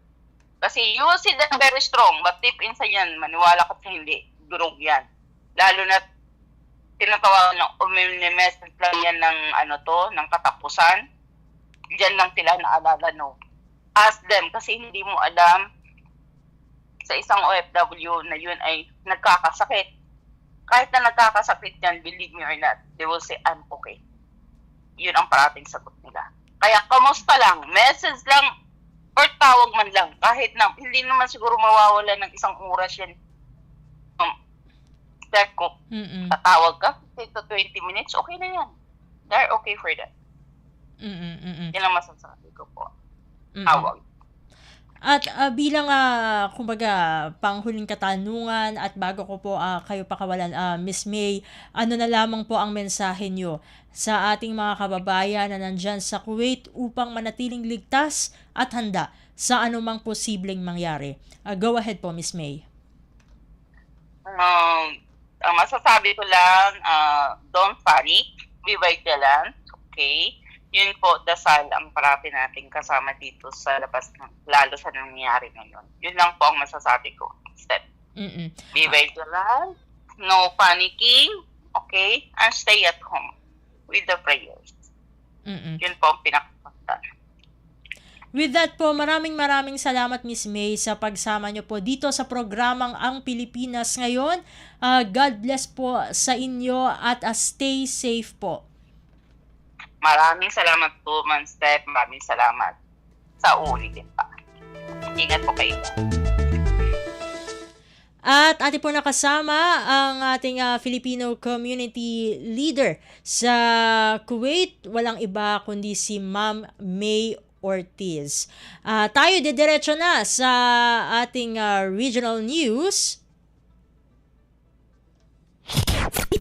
Kasi you will see them very strong, but deep inside yan, maniwala ka sa hindi, durog yan. Lalo na tinatawagan ng message lang yan ng katapusan. Diyan lang sila naalala, no. Ask them, kasi hindi mo alam sa isang OFW na yun ay nagkakasakit. kahit na nagkakasakit yan, believe me or not, they will say, I'm okay. Yun ang parating sagot nila. Kaya, kamusta lang, message lang, or tawag man lang, kahit na, hindi naman siguro mawawala ng isang oras yan. Step ko, tatawag ka, 10 to 20 minutes, okay na yan. They're okay for that. Yan ang masasabi ko po. Tawag.
At bilang kumbaga panghuling katanungan at bago ko po kayo pakawalan, Miss May, ano na lamang po ang mensahe nyo sa ating mga kababayan na nandyan sa Kuwait upang manatiling ligtas at handa sa anumang posibleng mangyari? Go ahead po, Miss May.
Ang masasabi ko lang, don't panic, be vigilant, okay? Yun po, dasal ang parati nating kasama dito sa labas, lalo sa nangyayari ngayon. Yun lang po ang masasabi ko. Step. Be vigilant, no panicking, okay? And stay at home with the prayers. Yun po ang pinakapunta.
With that po, maraming salamat, Miss May, sa pagsama nyo po dito sa programang Ang Pilipinas Ngayon. God bless po sa inyo at stay safe po.
Maraming salamat po, Ma'am Steph. Maraming salamat sa ulitin pa. Ingat po kayo.
At ating po nakasama ang ating Filipino community leader sa Kuwait. Walang iba kundi si Ma'am May Ortiz. Tayo didiretso na sa ating regional news.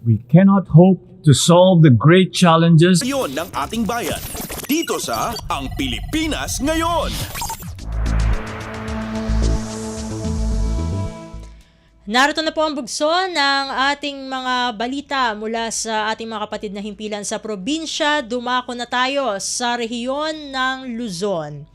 We cannot hope to solve the great challenges
Ngayon ng ating bayan. Dito sa Ang Pilipinas Ngayon.
Narito na po ang bugso ng ating mga balita mula sa ating mga kapatid na himpilan sa probinsya. Dumako na tayo sa rehiyon ng Luzon.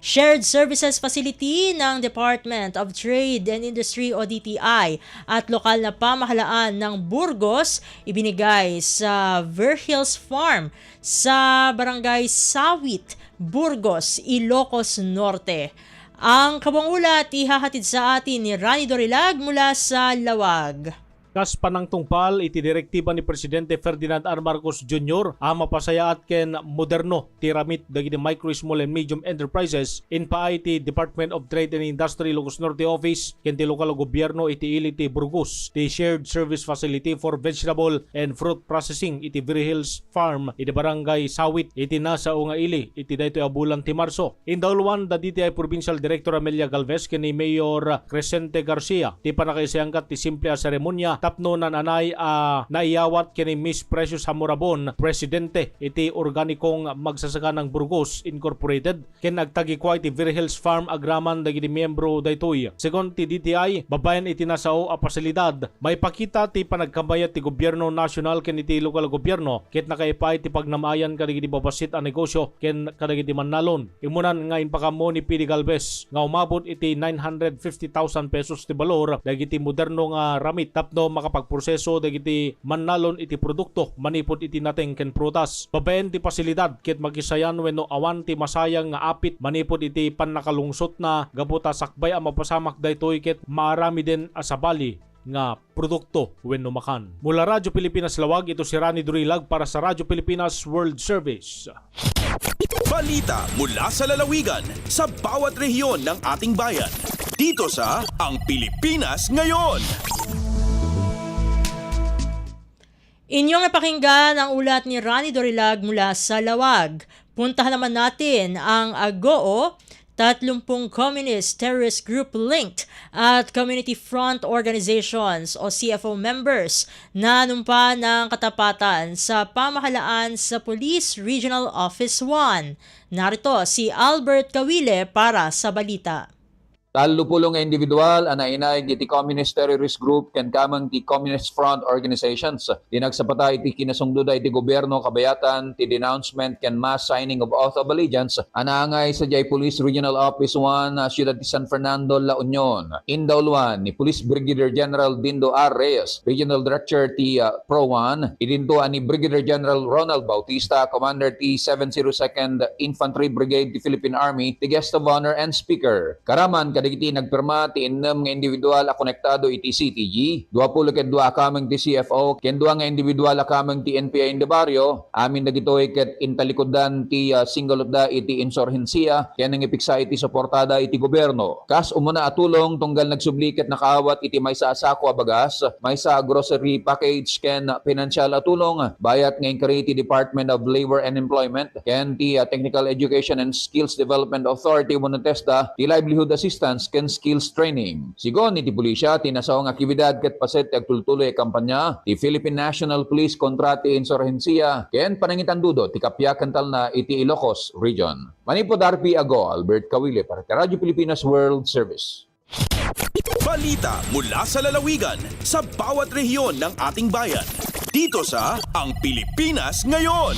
Shared Services Facility ng Department of Trade and Industry o DTI at lokal na pamahalaan ng Burgos ibinigay sa Verhills Farm sa Barangay Sawit, Burgos, Ilocos Norte. Ang kabuang-ulat ihahatid sa atin ni Rani Dorilag mula sa Lawag.
Kas panang tungpal iti direktiba ni Presidente Ferdinand R. Marcos Jr. ang mapasayaat ken moderno ti ramit dagiti micro, small and medium enterprises in pa iti Department of Trade and Industry Ilocos Norte Office ken ti lokal gobyerno iti ili ti Burgos ti Shared Service Facility for Vegetable and Fruit Processing iti Verhills Farm iti Barangay Sawit iti nasa nga ili iti daytoy a bulan ti Marso. Indawluan da DTI Provincial Director Amelia Galvez ken ni Mayor Crescente Garcia ti panakaisayangkat ti simple a seremonya tapno na nanay naiyawat kini Miss Precious Hamurabon, Presidente iti organikong magsasaka ng Burgos Incorporated ken nagtagikwa iti Verhills Farm agraman dagiti miyembro daytoy. Segon ti DTI, babayan iti nasao a pasilidad, may pakita ti panagkambayat ti gobyerno nasyonal ken iti lokal gobyerno ket nakaipay ti pagnamayan kadagiti babasit a negosyo ken kadagiti mannalon. Imunan nga inpakamo ni P.D. Galvez nga umabot iti 950,000 pesos ti balor dagiti moderno nga ramit tapno makapagproseso dagiti mannalon iti produkto manipod iti nateng ken prutas. Babaen ti pasilidad ket magisayan wenno awan ti masayang nga apit manipod iti pannakalungsot na gabuta sakbay a mapasamak daytoy ket maarami din asabali nga produkto wenno makan. Mula Radyo Pilipinas Lawag, ito si Rani Durilag para sa Radyo Pilipinas World Service.
Balita mula sa lalawigan sa bawat rehiyon ng ating bayan. Dito sa Ang Pilipinas Ngayon.
Inyong napakinggan ang ulat ni Rani Dorilag mula sa Lawag. Puntahan naman natin ang AGOO, 30 Communist Terrorist Group linked at Community Front Organizations o CFO members na numpa ng katapatan sa pamahalaan sa Police Regional Office 1. Narito si Albert Kawile para sa balita.
Talo pulong nga individual, anainay iti Communist Terrorist Group ken kamang ti Communist Front Organizations. Dinagsapata iti kinasungduda iti gobyerno kabayatan ti denouncement ken mass signing of oath of allegiance anaangay sa Jay Police Regional Office 1 Ciudad de San Fernando, La Union. Indawluan ni Police Brigadier General Dindo R. Reyes, Regional Director ti Pro 1, idinto ni Brigadier General Ronald Bautista, Commander ti 702nd Infantry Brigade ti Philippine Army, ti guest of honor and speaker. Karaman kadagiti nagpirma ti innem nga individual a konektado iti CTG. 22 kameng ti CFO ken 2 nga individual a kameng ti NPI in the barrio. Amin dagitoy ket intalikodan ti single da iti insurhensiya ken ang ipiksa iti suportada iti gobyerno. Kas umuna atulong tunggal nagsubliket nakaawat iti maysa asako a bagas, maysa grocery package ken financial atulong bayat nga inkari ti Department of Labor and Employment ken ti Technical Education and Skills Development Authority monotesta ti livelihood assistance ken skills training. Sigon iti pulisya ti nasawang aktibidad ket paset ti agtultuloy a kampanya ti Philippine National Police kontra ti insurhensiya ken panangitandudo ti kapyakan talna iti Ilocos Region. Manipod RP Ago, Albert Kawile para kay Radyo Pilipinas World Service.
Balita mula sa lalawigan sa bawat rehiyon ng ating bayan. Dito sa Ang Pilipinas Ngayon.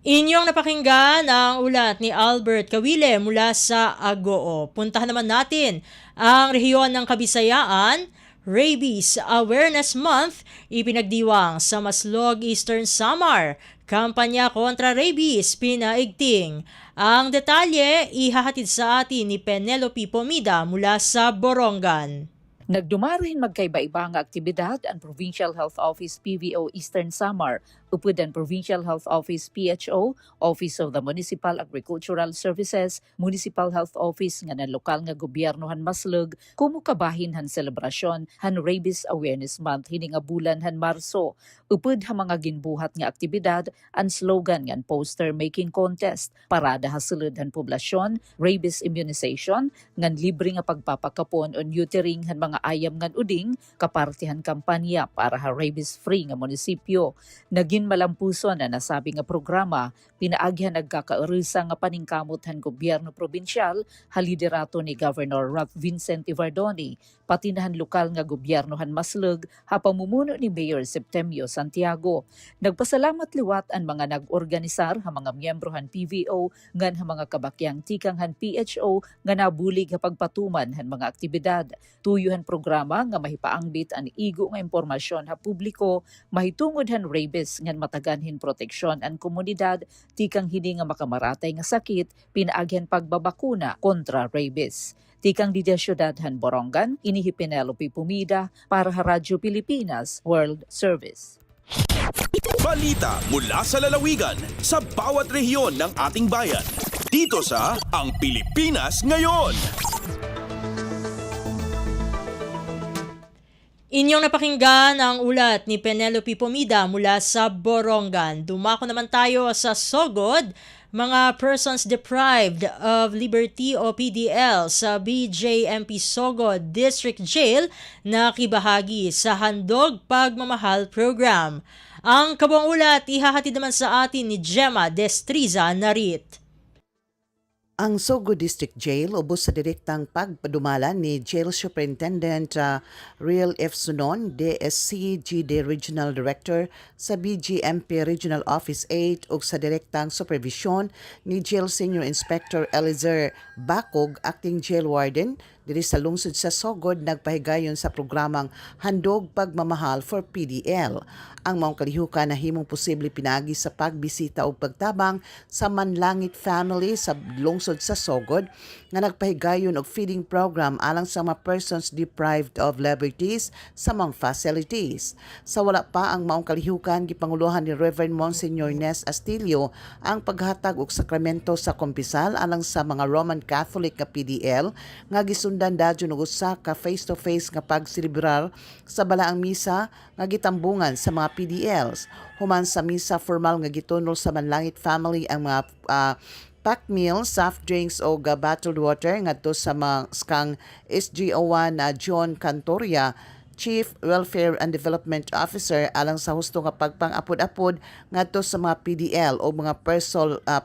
Inyong napakinggan ang ulat ni Albert Kawile mula sa Agoo. Puntahan naman natin ang rehiyon ng Kabisayaan. Rabies Awareness Month ipinagdiwang sa Maslog, Eastern Samar. Kampanya kontra rabies pinaigting. Ang detalye ihahatid sa atin ni Penelope Pomida mula sa Borongan.
Nagdumarin magkaiba-iba nga aktibidad ang Provincial Health Office PVO Eastern Samar, upod ang Provincial Health Office PHO, Office of the Municipal Agricultural Services, Municipal Health Office nga na lokal nga gobyerno han Maslog, kumukabahin han selebrasyon han Rabies Awareness Month hining nga bulan han Marso. Upod ha mga ginbuhat nga aktibidad, ang slogan nga poster making contest, parada ha sulod han poblasyon, rabies immunization, ngan libre nga pagpapakapon o neutering han mga ayam ngan uding, kapartihan kampanya para ha rabies-free nga munisipyo. Naging malampuson na nasabi nga programa, pinaagyan nagkakaerusa nga paningkamot han gobyerno probinsyal, haliderato ni Governor Ralph Vincent Ivardoni, pati na han lokal nga gobyerno han Maslog, ha pamumuno ni Mayor Septemio Santiago. Nagpasalamat liwat ang mga nag-organisar ha mga miyembro han PVO ngan ha mga kabakyang tikang han PHO nga nabulig ha pagpatuman han mga aktibidad. Tuyo han programa nga mahipaangbit ang igo nga impormasyon ha publiko, mahitungod han rabies ngan mataganhin proteksyon ang komunidad tikang hindi nga makamaratay nga sakit, pinaagyan pagbabakuna kontra rabies. Tikang di syudad han Borongan, inihi Penelope Pumida para sa Radyo Pilipinas World Service.
Balita mula sa lalawigan sa bawat rehiyon ng ating bayan. Dito sa Ang Pilipinas Ngayon.
Inyong napakinggan ang ulat ni Penelope Pomida mula sa Borongan. Dumako naman tayo sa Sogod, mga persons deprived of liberty o PDL sa BJMP Sogod District Jail na kibahagi sa Handog Pagmamahal Program. Ang kabuang ulat ihahatid naman sa atin ni Gemma Destriza Narit.
Ang Sogod District Jail ubos sa direktang pagpadumala ni Jail Superintendent Riel F. Sunon, DSC GD Regional Director sa BGMP Regional Office 8 ug sa direktang supervision ni Jail Senior Inspector Elizer Bacog, Acting Jail Warden, diri sa lungsod sa Sogod nagpahigayon sa programang Handog Pagmamahal for PDL. Ang maong kalihukan na himong posible pinagi sa pagbisita o pagtabang sa Manlangit family sa lungsod sa Sogod nga nagpahigayon og feeding program alang sa mga persons deprived of liberties sa mga facilities. Sa wala pa ang maong kalihukan, gipanguluhan ni Reverend Monsignor Nes Astilio ang paghatag og sakramento sa kumpisal alang sa mga Roman Catholic nga PDL nga gisundan dadyon og usa ka face-to-face nga pagselebrar sa balaang misa nga gitambungan sa mga PDLs. Human sa misa formal nga gitunol sa Manlangit family ang mga packed meals, soft drinks o bottled water ngadto sa mga skang SGO1 John Cantoria, Chief Welfare and Development Officer alang sa husto nga pagpang-apod-apod ngadto sa mga PDL o mga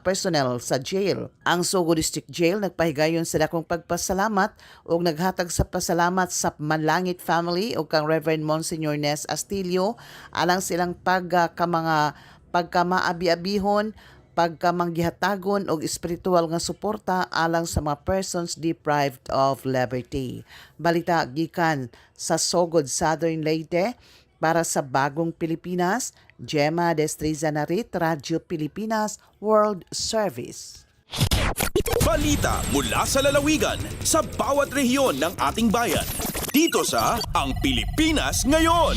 personnel sa jail. Ang Sogod District Jail nagpahigayon sa dakong pagpasalamat o naghatag sa pasalamat sa Manlangit family o kang Reverend Monsignor Nes Astilio alang silang pagkamaabi-abihon, pagkamanggihatagon og espiritual nga suporta alang sa mga persons deprived of liberty. Balita gikan sa Sogod, Southern Leyte para sa Bagong Pilipinas, Gemma Destriza Narit, Radyo Pilipinas World Service.
Balita mula sa lalawigan sa bawat rehiyon ng ating bayan. Dito sa Ang Pilipinas Ngayon.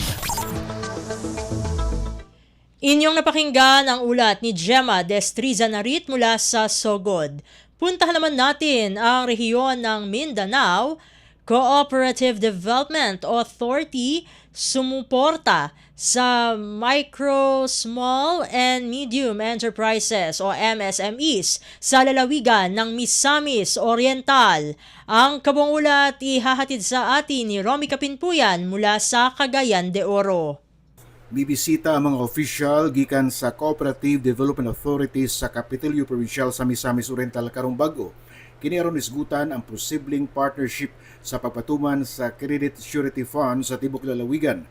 Inyong napakinggan ang ulat ni Gemma Destriza Narit mula sa Sogod. Puntahan naman natin ang rehiyon ng Mindanao. Cooperative Development Authority sumuporta sa Micro, Small and Medium Enterprises o MSMEs sa lalawigan ng Misamis Oriental. Ang kabuang ulat ihahatid sa atin ni Romy Kapinpuyan mula sa Cagayan de Oro.
Bibisita ang mga opisyal gikan sa Cooperative Development Authority sa Kapitolyo Provincial sa Misamis Oriental karong bag-o. Kini aron isgutan ang posibleng partnership sa pagpatuman sa Credit Surety Fund sa tibok lalawigan.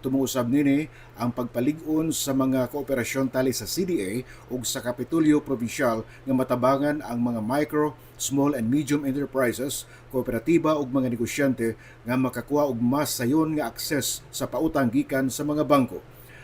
Tumuusab nini ang pagpalig-on sa mga kooperasyon tali sa CDA ug sa Kapitolyo Provincial nga matabangan ang mga micro, small and medium enterprises, kooperatiba ug mga negosyante nga makakuha og mas sayon nga akses sa pautang gikan sa mga bangko.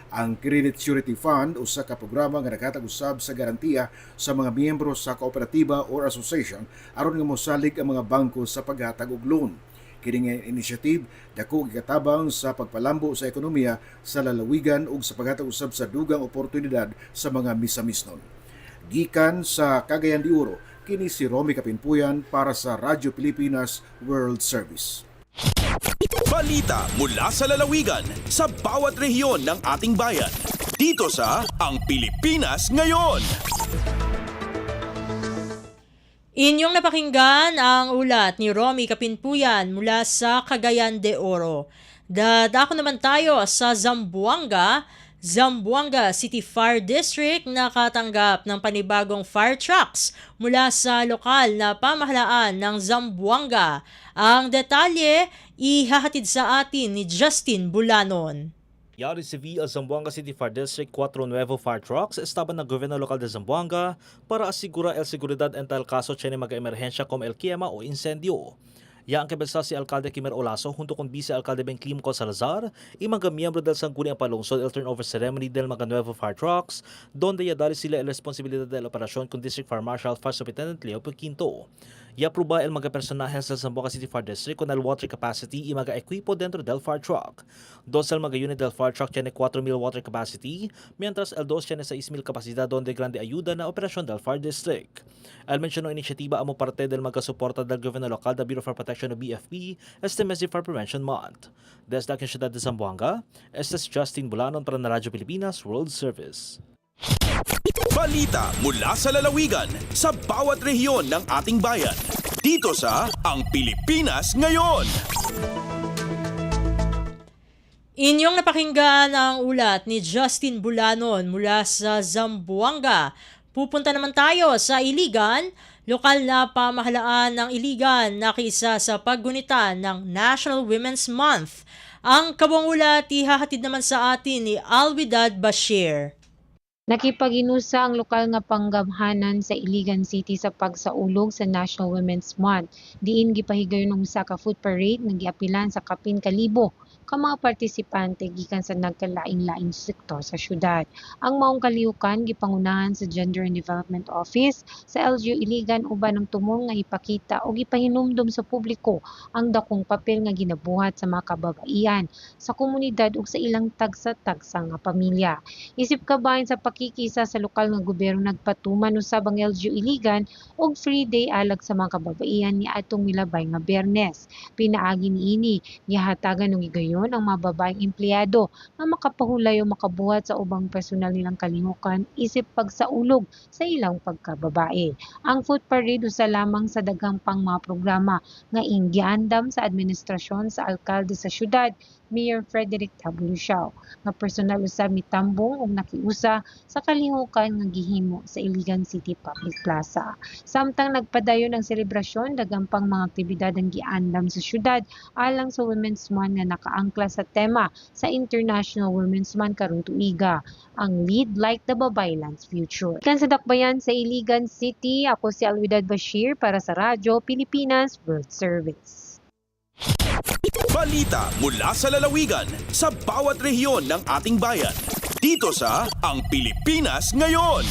Ang Credit Surety Fund usa ka programa nga naghatag usab sa garantiya sa mga miyembro sa kooperatiba or association aron nga mosalig ang mga bangko sa paghatag og loan. Kini nga initiative dako gikatabang sa pagpalambo sa ekonomiya sa lalawigan ug sa paghatag usab sa dugang oportunidad sa mga misamisnon. Gikan sa Cagayan de Oro, kini si Romy Kapinpuyan para sa Radyo Pilipinas World Service.
Balita mula sa lalawigan sa bawat rehiyon ng ating bayan. Dito sa Ang Pilipinas Ngayon.
Inyong napakinggan ang ulat ni Romy Kapinpuyan mula sa Cagayan de Oro. Dadako naman tayo sa Zamboanga. Zamboanga City Fire District nakatanggap ng panibagong fire trucks mula sa lokal na pamahalaan ng Zamboanga. Ang detalye ihahatid sa atin ni Justin Bulanon.
Ya recibi ang Zamboanga City Fire District 4 nuevo fire trucks estaban ng gobyerno lokal de Zamboanga para asigura el seguridad en tal caso tiene mag-emerhensya como el quema o incendio. Ya ang kabisa si Alcalde Kimer Olaso junto con Vice-Alcalde Ben Climco Salazar y mga miyembro del sangguniang palungsod el turnover ceremony del mga nuevo fire trucks donde ya dali sila el responsibilidad del operasyon con District Fire Marshal Fire Superintendent Leo Quinto. Ya prueba el mga personajes sa Zamboanga City Fire District con el water capacity y mga equipo dentro del fire truck. Dos el mga unit del fire truck tiene 4,000 water capacity, mientras el dos tiene 6,000 capacidad donde grande ayuda na operasyon del fire district. El menciono inisyatiba amo parte del mga suporta del gobyerno lokal da Bureau for Protection o BFP este mes de Fire Prevention Month. Desde la ciudad de Zamboanga, este es Justin Bulanon para na Radyo Pilipinas World Service.
Balita mula sa lalawigan sa bawat rehiyon ng ating bayan. Dito sa Ang Pilipinas Ngayon.
Inyong napakinggan ang ulat ni Justin Bulanon mula sa Zamboanga. Pupunta naman tayo sa Iligan. Lokal na pamahalaan ng Iligan nakiisa sa paggunita ng National Women's Month. Ang kabuang ulat ihahatid naman sa atin ni Alwidad Bashir.
Nakipaginusa ang lokal nga panggamhanan sa Iligan City sa pagsaulog sa National Women's Month. Diin gipahigayon ng usa ka food parade nga giapilan sa kapin ka libo ka mga partisipante gikan sa nagkalaing-laing sektor sa syudad. Ang maong kalihukan gipangunahan sa Gender and Development Office sa LGU Iligan uban ng tumong nga ipakita o gipahinumdom sa publiko ang dakong papel nga ginabuhat sa mga kababaihan sa komunidad ug sa ilang tagsa-tagsa nga pamilya. Isip kabahin sa pakikisa sa lokal nga gobyerno nagpatuman usab ang LGU Iligan og free day alag sa mga kababaihan ni atong milabay nga Biyernes. Pinaagi niini gihatagan og gigayon ang mga babaeng empleyado nga makapahulay o makabuhat sa ubang personal nilang kalihukan isip pagsaulog sa ilang pagkababae. Ang food parade usa lamang sa daghang pang mga programa nga giandam sa administrasyon sa alkalde sa syudad, Mayor Frederick W. Siao, nga personal usab mitambong og nakiusa sa kalihukan nga gihimo sa Iligan City Public Plaza. Samtang nagpadayon ang selebrasyon, daghang pang mga aktibidad ang giandam sa syudad alang sa Women's Month nga nakaangkla sa tema sa International Women's Month karong tuiga, ang Lead Like the Babaylan's Future. Ikan sa dakbayan sa Iligan City, ako si Alwidad Bashir para sa Radyo Pilipinas World Service.
Balita mula sa lalawigan sa bawat rehiyon ng ating bayan. Dito sa Ang Pilipinas Ngayon.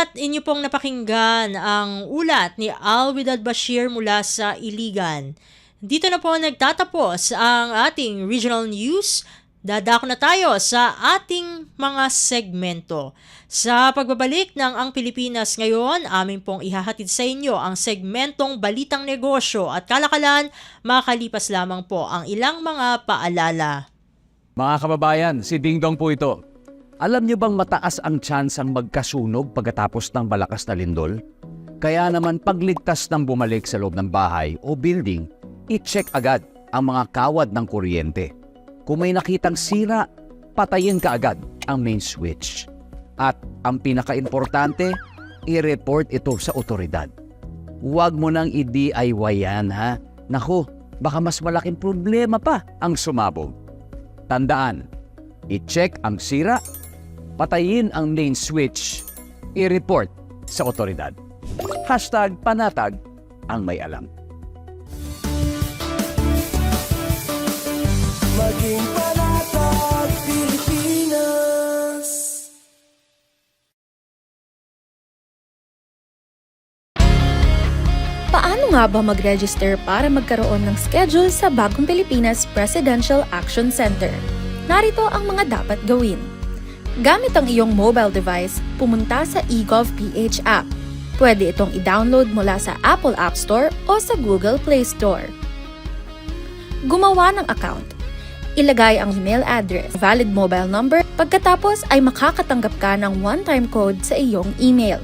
At inyo pong napakinggan ang ulat ni Alwidad Bashir mula sa Iligan. Dito na po nagtatapos ang ating regional news. Dadako na tayo sa ating mga segmento. Sa pagbabalik ng Ang Pilipinas Ngayon, amin pong ihahatid sa inyo ang segmentong Balitang Negosyo at Kalakalan, makalipas lamang po ang ilang mga paalala.
Mga kababayan, si Ding Dong po ito. Alam niyo bang mataas ang tsansang magkasunog pagkatapos ng malakas na lindol? Kaya naman pagligtas ng bumalik sa loob ng bahay o building, i-check agad ang mga kawad ng kuryente. Kung may nakitang sira, patayin ka agad ang main switch. At ang pinaka-importante, i-report ito sa otoridad. Huwag mo nang i-DIY yan, ha? Naku, baka mas malaking problema pa ang sumabog. Tandaan, i-check ang sira, patayin ang main switch, i-report sa otoridad. #panatag ang may alam.
Maging panatag Pilipinas.
Paano nga ba mag-register para magkaroon ng schedule sa Bagong Pilipinas Presidential Action Center? Narito ang mga dapat gawin. Gamit ang iyong mobile device, pumunta sa eGovPH app. Pwede itong i-download mula sa Apple App Store o sa Google Play Store. Gumawa ng account. Ilagay ang email address, valid mobile number, pagkatapos ay makakatanggap ka ng one-time code sa iyong email.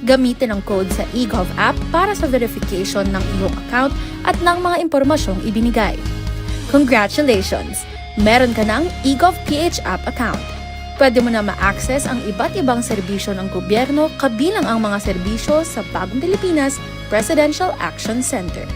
Gamitin ang code sa eGov app para sa verification ng iyong account at ng mga impormasyong ibinigay. Congratulations! Meron ka ng eGovPH app account. Pwede mo na ma-access ang iba't ibang serbisyo ng gobyerno kabilang ang mga serbisyo sa Bagong Pilipinas Presidential Action Center.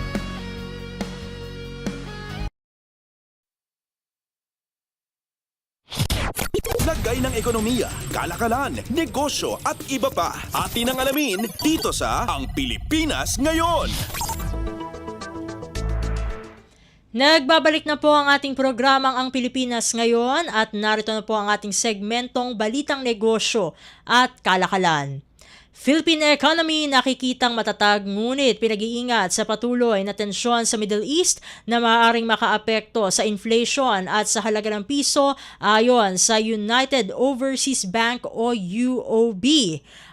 Lagay ng ekonomiya, kalakalan, negosyo at iba pa. Atin ang alamin dito sa Ang Pilipinas Ngayon.
Nagbabalik na po ang ating programang Ang Pilipinas Ngayon at narito na po ang ating segmentong Balitang Negosyo at Kalakalan. Philippine economy nakikitang matatag ngunit pinag-iingat sa patuloy na tensyon sa Middle East na maaaring makaapekto sa inflation at sa halaga ng piso ayon sa United Overseas Bank o UOB.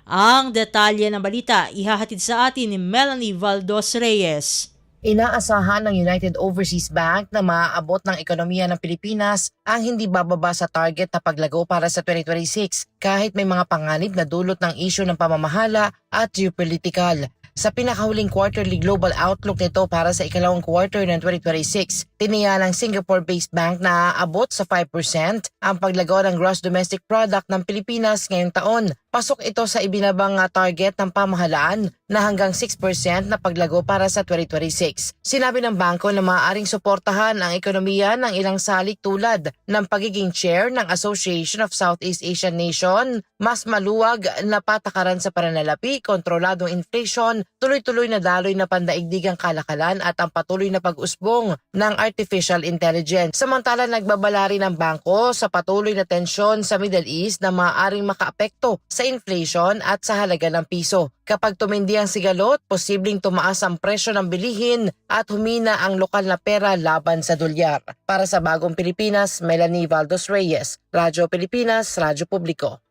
Ang detalye ng balita ihahatid sa atin ni Melanie Valdos Reyes.
Inaasahan ng United Overseas Bank na maaabot ng ekonomiya ng Pilipinas ang hindi bababa sa target na paglago para sa 2026 kahit may mga panganib na dulot ng isyu ng pamamahala at geopolitical. Sa pinakahuling quarterly global outlook nito para sa ikalawang quarter ng 2026, tiniya ng Singapore-based bank na aabot sa 5% ang paglago ng gross domestic product ng Pilipinas ngayong taon. Pasok ito sa ibinabang target ng pamahalaan na hanggang 6% na paglago para sa 2026. Sinabi ng bangko na maaaring suportahan ang ekonomiya ng ilang salik tulad ng pagiging chair ng Association of Southeast Asian Nation, mas maluwag na patakaran sa pananalapi, kontroladong inflation, tuloy-tuloy na daloy na pandaigdigang kalakalan at ang patuloy na pag-usbong ng artificial intelligence. Samantala nagbabala rin ang bangko sa patuloy na tensyon sa Middle East na maaaring makaapekto sa inflation at sa halaga ng piso. Kapag tumindi ang sigalot, posibleng tumaas ang presyo ng bilihin at humina ang lokal na pera laban sa dolyar. Para sa Bagong Pilipinas, Melanie Valdos Reyes, Radyo Pilipinas, Radyo Publiko.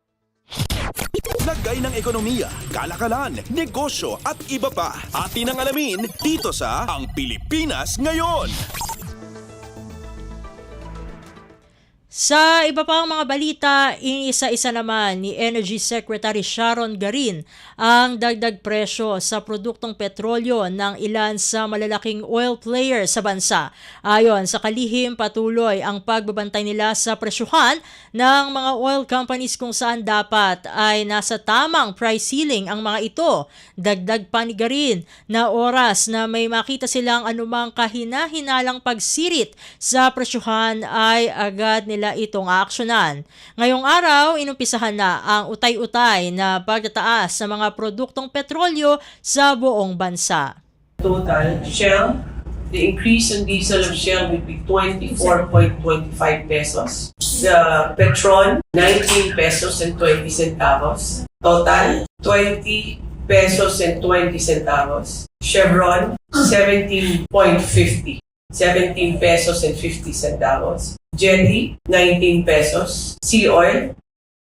Lagay ng ekonomiya, kalakalan, negosyo at iba pa. Atin ang alamin dito sa Ang Pilipinas Ngayon.
Sa iba pang mga balita, inisa-isa naman ni Energy Secretary Sharon Garin ang dagdag presyo sa produktong petrolyo ng ilan sa malalaking oil players sa bansa. Ayon sa kalihim, patuloy ang pagbabantay nila sa presyuhan ng mga oil companies kung saan dapat ay nasa tamang price ceiling ang mga ito. Dagdag pa ni Garin na oras na may makita silang anumang kahina-hinalang pagsirit sa presyuhan ay agad nila itong aaksyonan. Ngayong araw, inumpisahan na ang utay-utay na pagtataas sa mga produktong petrolyo sa buong bansa.
Total Shell the increase in diesel of Shell would be 24.25 pesos. The Petron, 19 pesos and 20 centavos. Total, 20 pesos and 20 centavos. Chevron, 17.50. 17 pesos and 50 centavos. Jelly, 19 pesos. Sea oil,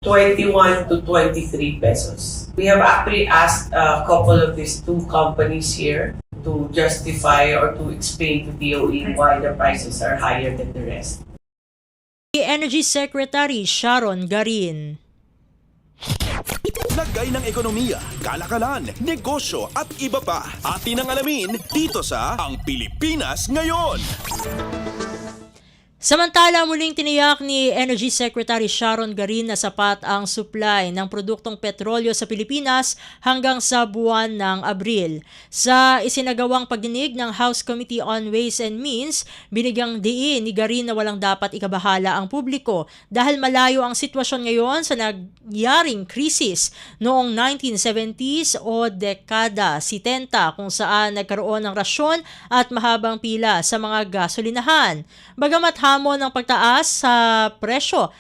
21 to 23 pesos. We have actually asked a couple of these two companies here to justify or to explain to DOE why the prices are higher than the rest.
Energy Secretary Sharon Garin.
Lagay ng ekonomiya, kalakalan, negosyo at iba pa. Atin ang alamin dito sa Ang Pilipinas Ngayon.
Samantala, muling tiniyak ni Energy Secretary Sharon Garin na sapat ang supply ng produktong petrolyo sa Pilipinas hanggang sa buwan ng Abril. Sa isinagawang pagdinig ng House Committee on Ways and Means, binigyang diin ni Garin na walang dapat ikabahala ang publiko dahil malayo ang sitwasyon ngayon sa nagyaring krisis noong 1970s o dekada 70 kung saan nagkaroon ng rasyon at mahabang pila sa mga gasolinahan. Bagamat hamon ng pagtaas sa presyo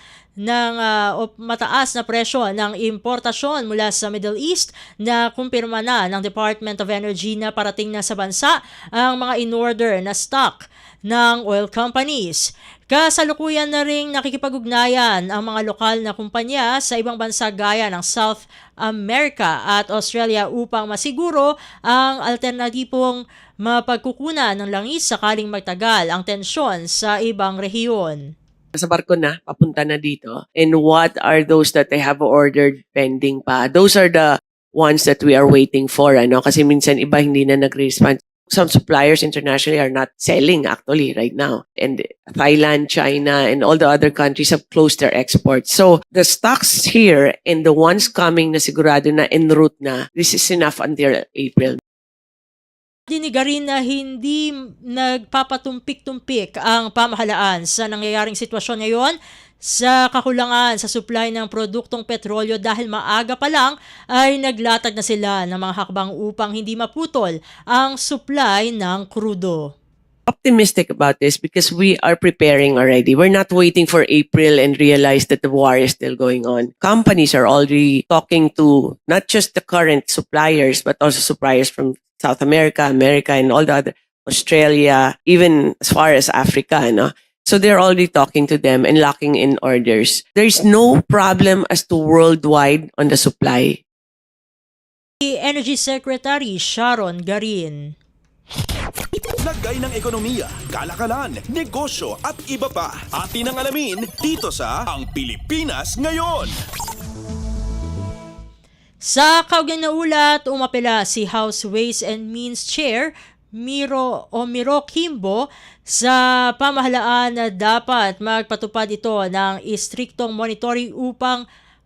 o mataas na presyo ng importasyon mula sa Middle East na kumpirma na ng Department of Energy na parating na sa bansa ang mga in-order na stock ng oil companies. Kasalukuyan na ring nakikipag-ugnayan ang mga lokal na kumpanya sa ibang bansa gaya ng South America at Australia upang masiguro ang alternatibong mapagkukunan ng langis sakaling magtagal ang tensyon sa ibang rehiyon.
Sa barko na, papunta na dito. And what are those that they have ordered pending pa? Those are the ones that we are waiting for. Kasi minsan iba hindi na nag-respond. Some suppliers internationally are not selling actually right now. And Thailand, China, and all the other countries have closed their exports. So the stocks here and the ones coming na sigurado na en route na, this is enough until April.
Dinigarin na hindi nagpapatumpik-tumpik ang pamahalaan sa nangyayaring sitwasyon ngayon sa kakulangan sa supply ng produktong petrolyo dahil maaga pa lang ay naglatag na sila ng mga hakbang upang hindi maputol ang supply ng krudo.
Optimistic about this because we are preparing already. We're not waiting for April and realize that the war is still going on. Companies are already talking to not just the current suppliers but also suppliers from South America, and all the other, Australia, even as far as Africa, So they're already talking to them and locking in orders. There's no problem as to worldwide on the supply.
Energy Secretary Sharon Garin.
Lagay ng ekonomiya, kalakalan, negosyo at iba pa. Atin ang alamin dito sa Ang Pilipinas Ngayon.
Sa kaugnay na ulat, umapela si House Ways and Means Chair Miro Kimbo sa pamahalaan na dapat magpatupad ito ng istriktong monitoring upang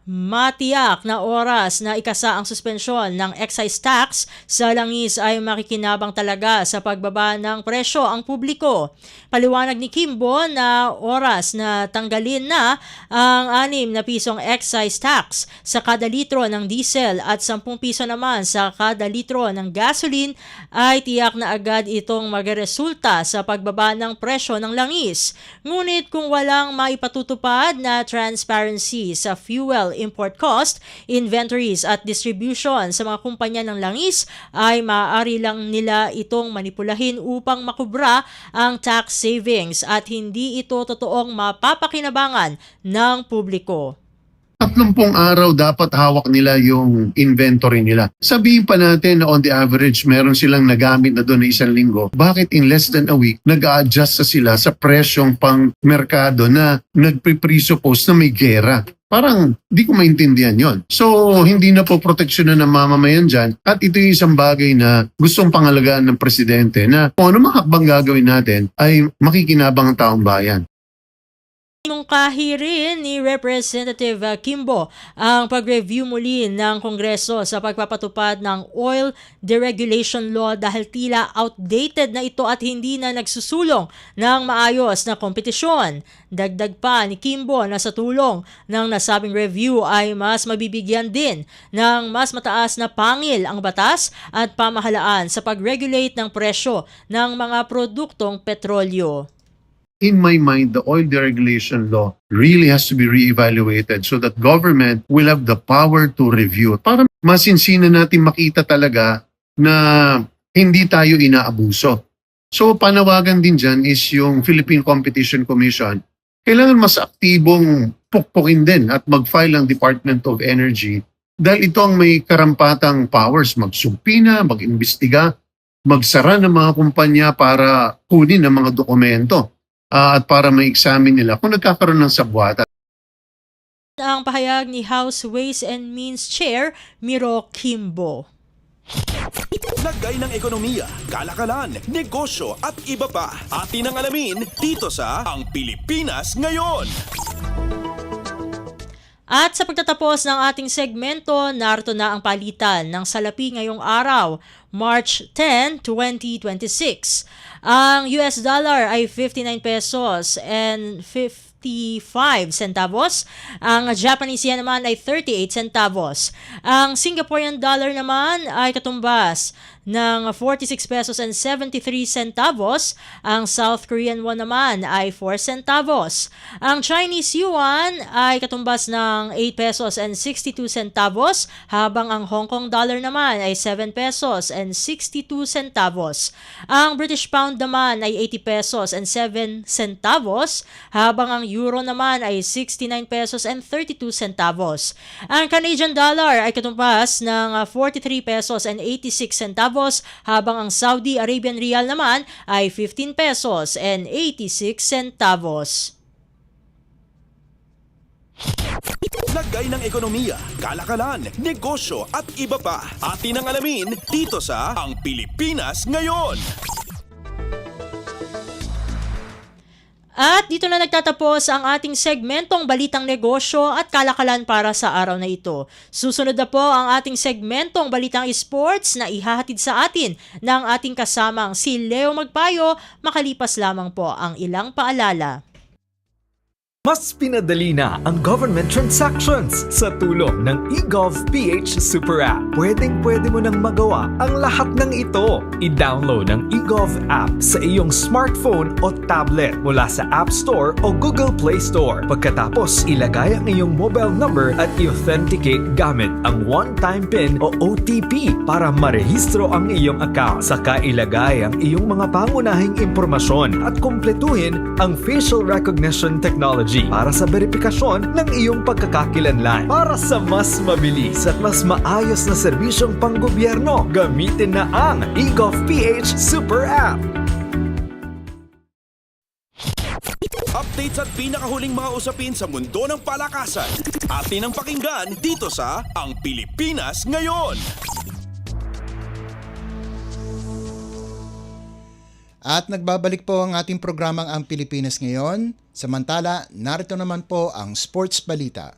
matiyak na oras na ikasa ang suspensyon ng excise tax sa langis ay makikinabang talaga sa pagbaba ng presyo ang publiko. Paliwanag ni Kimbo na oras na tanggalin na ang 6 na pisong excise tax sa kada litro ng diesel at 10 piso naman sa kada litro ng gasoline ay tiyak na agad itong magresulta sa pagbaba ng presyo ng langis. Ngunit kung walang maipatutupad na transparency sa fuel import cost, inventories at distribution sa mga kumpanya ng langis ay maaari lang nila itong manipulahin upang makubra ang tax savings at hindi ito totoong mapapakinabangan ng publiko.
30 araw dapat hawak nila yung inventory nila. Sabihin pa natin na on the average, meron silang nagamit na doon na 1 linggo. Bakit in less than a week, nag-a-adjust sila sa presyong pang merkado na nagpe-presuppose na may gera? Parang di ko maintindihan yon. So, hindi na po proteksyonan ng mamamayan dyan. At ito yung isang bagay na gustong pangalagaan ng presidente na kung ano mga hakbang gagawin natin ay makikinabang ang taong bayan.
Mungkahi rin ni Representative Kimbo ang pag-review muli ng Kongreso sa pagpapatupad ng oil deregulation law dahil tila outdated na ito at hindi na nagsusulong ng maayos na kompetisyon. Dagdag pa ni Kimbo na sa tulong ng nasabing review ay mas mabibigyan din ng mas mataas na pangil ang batas at pamahalaan sa pag-regulate ng presyo ng mga produktong petrolyo.
In my mind, the oil deregulation law really has to be reevaluated so that government will have the power to review para masinsinan natin makita talaga na hindi tayo inaabuso. So panawagan din dyan is yung Philippine Competition Commission. Kailangan mas aktibong pukpukin din at mag-file ang Department of Energy dahil ito ang may karampatang powers magsubpina, mag-imbestiga, magsara ng mga kumpanya para kunin ang mga dokumento. At para ma-examine nila kung nagkakaroon ng sabwata.
Ang pahayag ni House Ways and Means Chair Miro Kimbo.
Lagay ng ekonomiya, kalakalan, negosyo at iba pa. Atin ang alamin dito sa Ang Pilipinas Ngayon.
At sa pagtatapos ng ating segmento, narito na ang palitan ng salapi ngayong araw, March 10, 2026. Ang US dollar ay 59 pesos and 55 centavos. Ang Japanese yen naman ay 38 centavos. Ang Singaporean dollar naman ay katumbas ng 46 pesos and 73 centavos. Ang South Korean won naman ay 4 centavos. Ang Chinese yuan ay katumbas ng 8 pesos and 62 centavos, habang ang Hong Kong dollar naman ay 7 pesos and 62 centavos. Ang British pound naman ay 80 pesos and 7 centavos, habang ang euro naman ay 69 pesos and 32 centavos. Ang Canadian dollar ay katumbas ng 43 pesos and 86 centavos, habang ang Saudi Arabian Rial naman ay 15 pesos and 86 centavos.
Lagay ng ekonomiya, kalakalan, negosyo at iba pa. Atin ang alamin dito sa Ang Pilipinas Ngayon.
At dito na nagtatapos ang ating segmentong Balitang Negosyo at Kalakalan para sa araw na ito. Susunod na po ang ating segmentong Balitang Sports na ihahatid sa atin ng ating kasamang si Leo Magpayo, makalipas lamang po ang ilang paalala.
Mas pinadali na ang government transactions sa tulong ng eGovPH Super App. Pwedeng-pwede mo nang magawa ang lahat ng ito. I-download ang eGov app sa iyong smartphone o tablet mula sa App Store o Google Play Store. Pagkatapos, ilagay ang iyong mobile number at i-authenticate gamit ang one-time PIN o OTP para marehistro ang iyong account. Saka ilagay ang iyong mga pangunahing impormasyon at kumpletuhin ang facial recognition technology para sa verifikasyon ng iyong pagkakakilanlan. Para sa mas mabilis at mas maayos na serbisyong panggobyerno, gamitin na ang eGovPH Super App.
Updates at pinakahuling mga usapin sa mundo ng palakasan. Atin ang pakinggan dito sa Ang Pilipinas Ngayon.
At nagbabalik po ang ating programang Ang Pilipinas Ngayon. Samantala, narito naman po ang sports balita.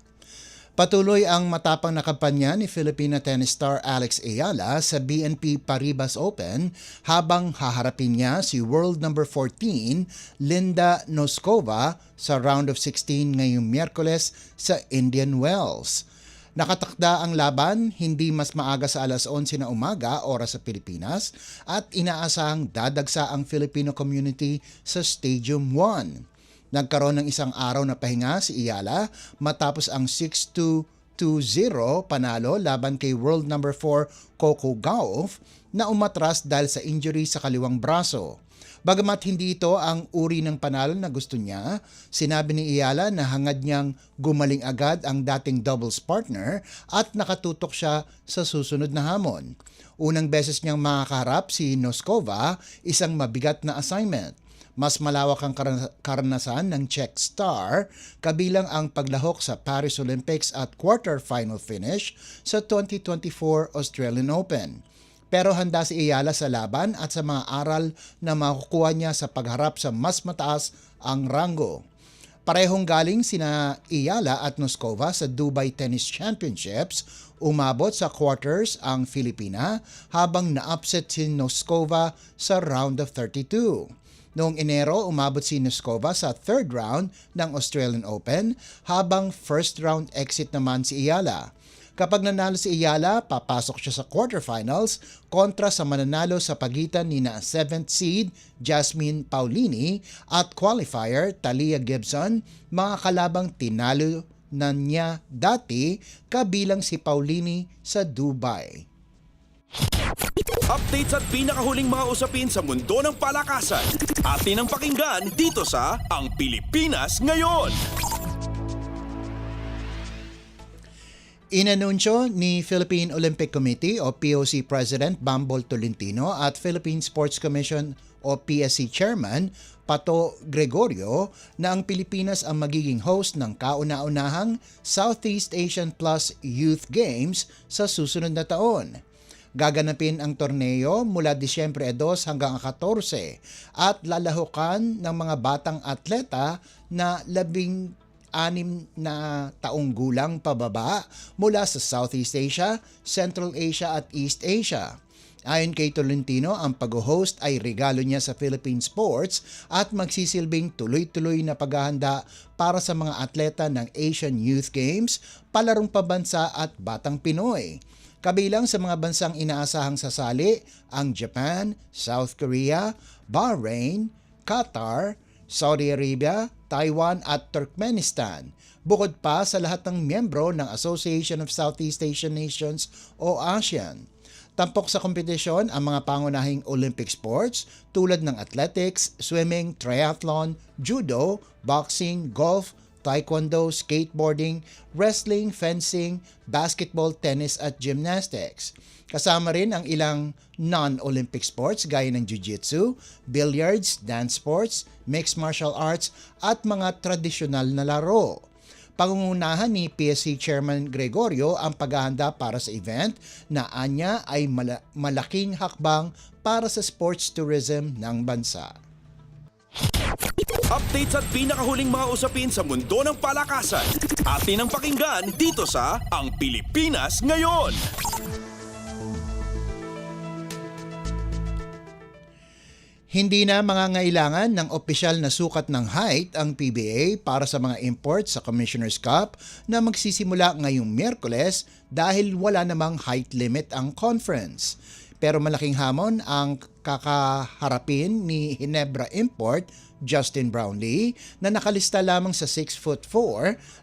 Patuloy ang matapang na kampanya ni Filipina tennis star Alex Ayala sa BNP Paribas Open habang haharapin niya si world number 14 Linda Noskova sa round of 16 ngayong Miyerkules sa Indian Wells. Nakatakda ang laban hindi mas maaga sa alas 11 na umaga oras sa Pilipinas at inaasahang dadagsa ang Filipino community sa Stadium 1. Nagkaroon ng isang araw na pahinga si Ayala matapos ang 6-2, 2-0 panalo laban kay world number 4 Coco Gauff na umatras dahil sa injury sa kaliwang braso. Bagamat hindi ito ang uri ng panalo na gusto niya, sinabi ni Ayala na hangad niyang gumaling agad ang dating doubles partner at nakatutok siya sa susunod na hamon. Unang beses niyang makakaharap si Noskova, isang mabigat na assignment. Mas malawak ang karanasan ng Czech star, kabilang ang paglahok sa Paris Olympics at quarter-final finish sa 2024 Australian Open. Pero handa si Ayala sa laban at sa mga aral na makukuha niya sa pagharap sa mas mataas ang ranggo. Parehong galing sina Iyala at Noskova sa Dubai Tennis Championships. Umabot sa quarters ang Filipina habang na-upset si Noskova sa round of 32. Noong Enero, umabot si Noskova sa third round ng Australian Open habang first round exit naman si Iyala. Kapag nanalo si Iyala, papasok siya sa quarterfinals kontra sa mananalo sa pagitan ni na 7th seed Jasmine Paolini at qualifier Talia Gibson, mga kalabang tinalo na niya dati kabilang si Paolini sa Dubai.
Updates at pinakahuling mga usapin sa mundo ng palakasan. Atin ang pakinggan dito sa Ang Pilipinas Ngayon.
Inanunsyo ni Philippine Olympic Committee o POC President Bambol Tolentino at Philippine Sports Commission o PSC Chairman Pato Gregorio na ang Pilipinas ang magiging host ng kauna-unahang Southeast Asian Plus Youth Games sa susunod na taon. Gaganapin ang torneo mula Disyembre 2 hanggang 14 at lalahukan ng mga batang atleta na 16 na taong gulang pababa mula sa Southeast Asia, Central Asia at East Asia. Ayon kay Tolentino, ang pag-host ay regalo niya sa Philippine sports at magsisilbing tuloy-tuloy na paghahanda para sa mga atleta ng Asian Youth Games, palarong pabansa at batang Pinoy. Kabilang sa mga bansang inaasahang sasali ang Japan, South Korea, Bahrain, Qatar, Saudi Arabia, Taiwan at Turkmenistan, bukod pa sa lahat ng miyembro ng Association of Southeast Asian Nations o ASEAN. Tampok sa kompetisyon ang mga pangunahing Olympic sports tulad ng athletics, swimming, triathlon, judo, boxing, golf, taekwondo, skateboarding, wrestling, fencing, basketball, tennis at gymnastics. Kasama rin ang ilang non-Olympic sports gaya ng jiu-jitsu, billiards, dance sports, mixed martial arts at mga tradisyonal na laro. Pangungunahan ni PSC Chairman Gregorio ang paghahanda para sa event na anya ay malaking hakbang para sa sports tourism ng bansa.
Updates at pinakahuling mga usapin sa mundo ng palakasan. Atin ang pakinggan dito sa Ang Pilipinas Ngayon.
Hindi na mangangailangan ng opisyal na sukat ng height ang PBA para sa mga imports sa Commissioner's Cup na magsisimula ngayong Miyerkules dahil wala namang height limit ang conference. Pero malaking hamon ang kakaharapin ni Ginebra Import Justin Brownlee na nakalista lamang sa 6'4",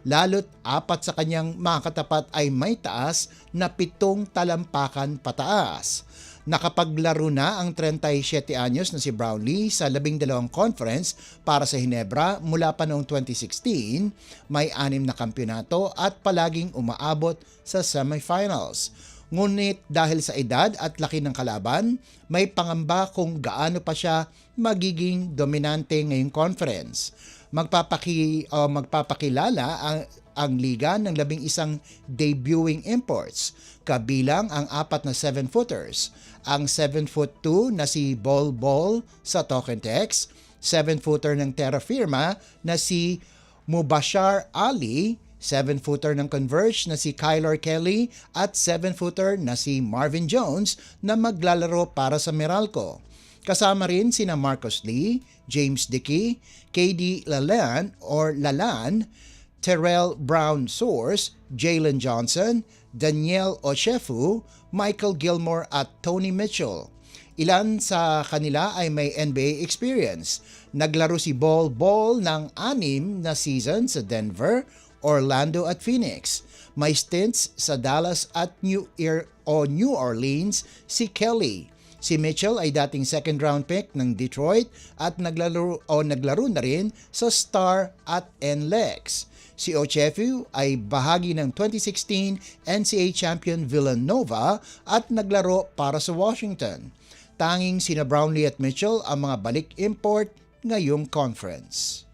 lalo't 4 sa kanyang mga katapat ay may taas na 7 talampakan pataas. Nakapaglaro na ang 37 anyos na si Brownlee sa 12 conference para sa Ginebra mula pa noong 2016, may 6 na kampyonato at palaging umaabot sa semifinals. Ngunit dahil sa edad at laki ng kalaban, may pangamba kung gaano pa siya magiging dominante ngayong conference. Magpapakilala ang liga ng 11 debuting imports, kabilang ang 4 na 7-footers, ang 7'2" na si Bol Bol sa Tokentex, 7-footer ng Terra Firma na si Mubashar Ali, 7-footer ng Converge na si Kyler Kelly at 7-footer na si Marvin Jones na maglalaro para sa Meralco. Kasama rin sina Marcus Lee, James Dickey, KD Lalan, Terrell Brown Source, Jalen Johnson, Daniel Ochefu, Michael Gilmore at Tony Mitchell. Ilan sa kanila ay may NBA experience. Naglaro si Bol Bol ng 6 na season sa Denver, Orlando at Phoenix. May stints sa Dallas at New Orleans si Kelly. Si Mitchell ay dating second round pick ng Detroit at naglaro na rin sa Star at NLEX. Si Ochefu ay bahagi ng 2016 NCAA champion Villanova at naglaro para sa Washington. Tanging sina Brownlee at Mitchell ang mga balik import ngayong conference.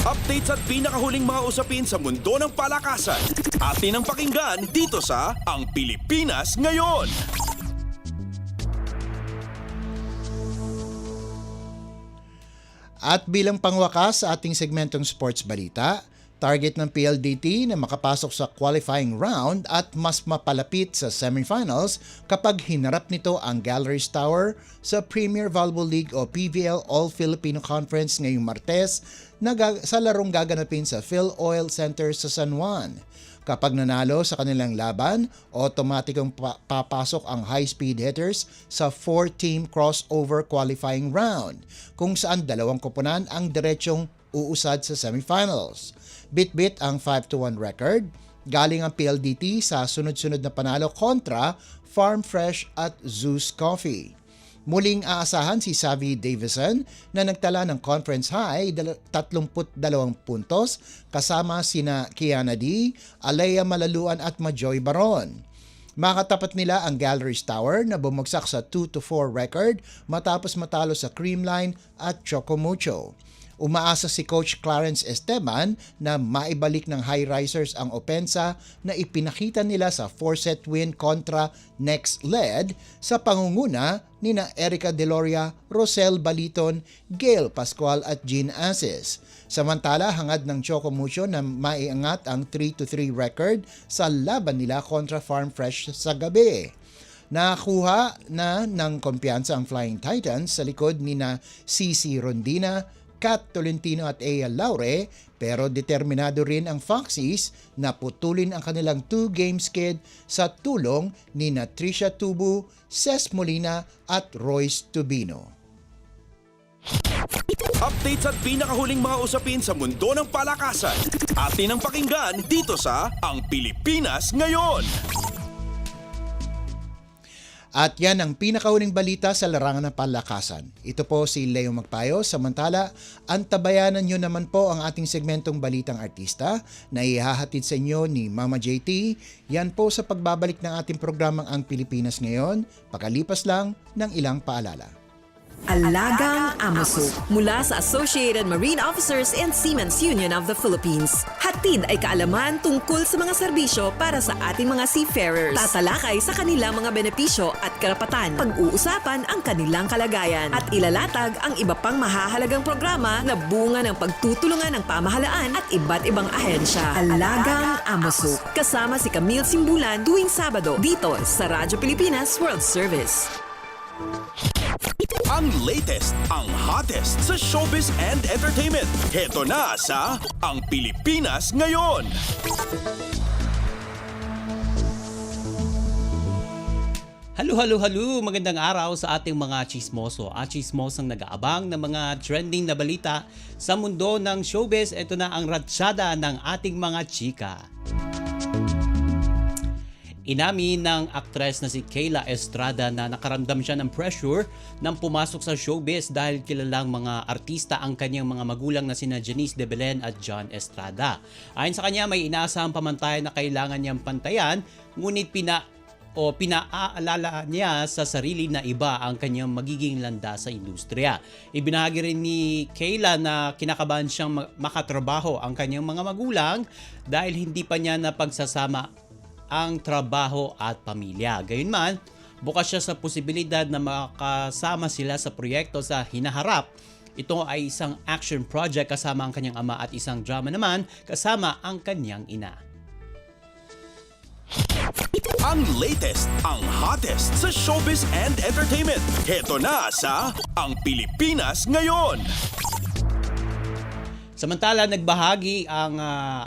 Updates at pinakahuling mga usapin sa mundo ng palakasan. Atin ang pakinggan dito sa Ang Pilipinas Ngayon.
At bilang pangwakas sa ating segmentong sports balita, target ng PLDT na makapasok sa qualifying round at mas mapalapit sa semifinals kapag hinarap nito ang Galleries Tower sa Premier Volleyball League o PVL All-Filipino Conference ngayong Martes sa larong gaganapin sa PhilOil Center sa San Juan. Kapag nanalo sa kanilang laban, automatikong papasok ang high-speed hitters sa 4-team crossover qualifying round, kung saan dalawang koponan ang diretsong uusad sa semifinals. Bit-bit ang 5-1 record, galing ang PLDT sa sunod-sunod na panalo kontra Farm Fresh at Zeus Coffee. Muling aasahan si Savvy Davison na nagtala ng conference high 32 puntos kasama sina Kiana D, Alea Malaluan at Majoy Baron. Makatapat nila ang Galleries Tower na bumagsak sa 2-4 record matapos matalo sa Creamline at Chocomucho. Umaasa si Coach Clarence Esteban na maibalik ng High Risers ang opensa na ipinakita nila sa 4-set win kontra Next Led sa pangunguna nina Erica Deloria, Rosel Baliton, Gail Pascual at Jean Asis. Samantala, hangad ng Chocomucho na maiangat ang 3-3 record sa laban nila kontra Farm Fresh sa gabi. Nakakuha na ng kumpiyansa ang Flying Titans sa likod nina CC Rondina, Kat Tolentino at Ea Laure, pero determinado rin ang Foxies na putulin ang kanilang 2-game skid sa tulong ni Tricia Tubu, Ces Molina at Royce Tubino.
Updates at pinakahuling mga usapin sa mundo ng palakasan. Atin ang pakinggan dito sa Ang Pilipinas Ngayon.
At yan ang pinakahuling balita sa larangan ng palakasan. Ito po si Leo Magpayo. Samantala, antabayanan nyo naman po ang ating segmentong Balitang Artista na ihahatid sa inyo ni Mama JT. Yan po sa pagbabalik ng ating programang Ang Pilipinas Ngayon, pakalipas lang ng ilang paalala.
Alagang Amoso mula sa Associated Marine Officers and Seamen's Union of the Philippines. Hatid ay kaalaman tungkol sa mga serbisyo para sa ating mga seafarers. Tatalakay sa kanilang mga benepisyo at karapatan. Pag-uusapan ang kanilang kalagayan at ilalatag ang iba pang mahahalagang programa na bunga ng pagtutulungan ng pamahalaan at iba't ibang ahensya. Alagang Amoso. Kasama si Camille Simbulan tuwing Sabado dito sa Radyo Pilipinas World Service.
Ang latest, ang hottest sa showbiz and entertainment. Heto na sa Ang Pilipinas Ngayon.
Halo, magandang araw sa ating mga chismoso at chismosang nag-aabang ng mga trending na balita sa mundo ng showbiz. Ito na ang ratsyada ng ating mga chika. Inamin ng aktres na si Kayla Estrada na nakaramdam siya ng pressure nang pumasok sa showbiz dahil kilalang mga artista ang kanyang mga magulang na sina Janice de Belen at John Estrada. Ayon sa kanya, may inaasahang pamantayan na kailangan niyang pantayan, ngunit pinaalala niya sa sarili na iba ang kanyang magiging landa sa industriya. Ibinahagi rin ni Kayla na kinakabahan siyang makatrabaho ang kanyang mga magulang dahil hindi pa niya napagsasama ang trabaho at pamilya. Gayunman, bukas siya sa posibilidad na makasama sila sa proyekto sa hinaharap. Ito ay isang action project kasama ang kanyang ama at isang drama naman kasama ang kanyang ina.
Ang latest, ang hottest sa showbiz and entertainment. Heto na sa Ang Pilipinas Ngayon.
Samantala, nagbahagi ang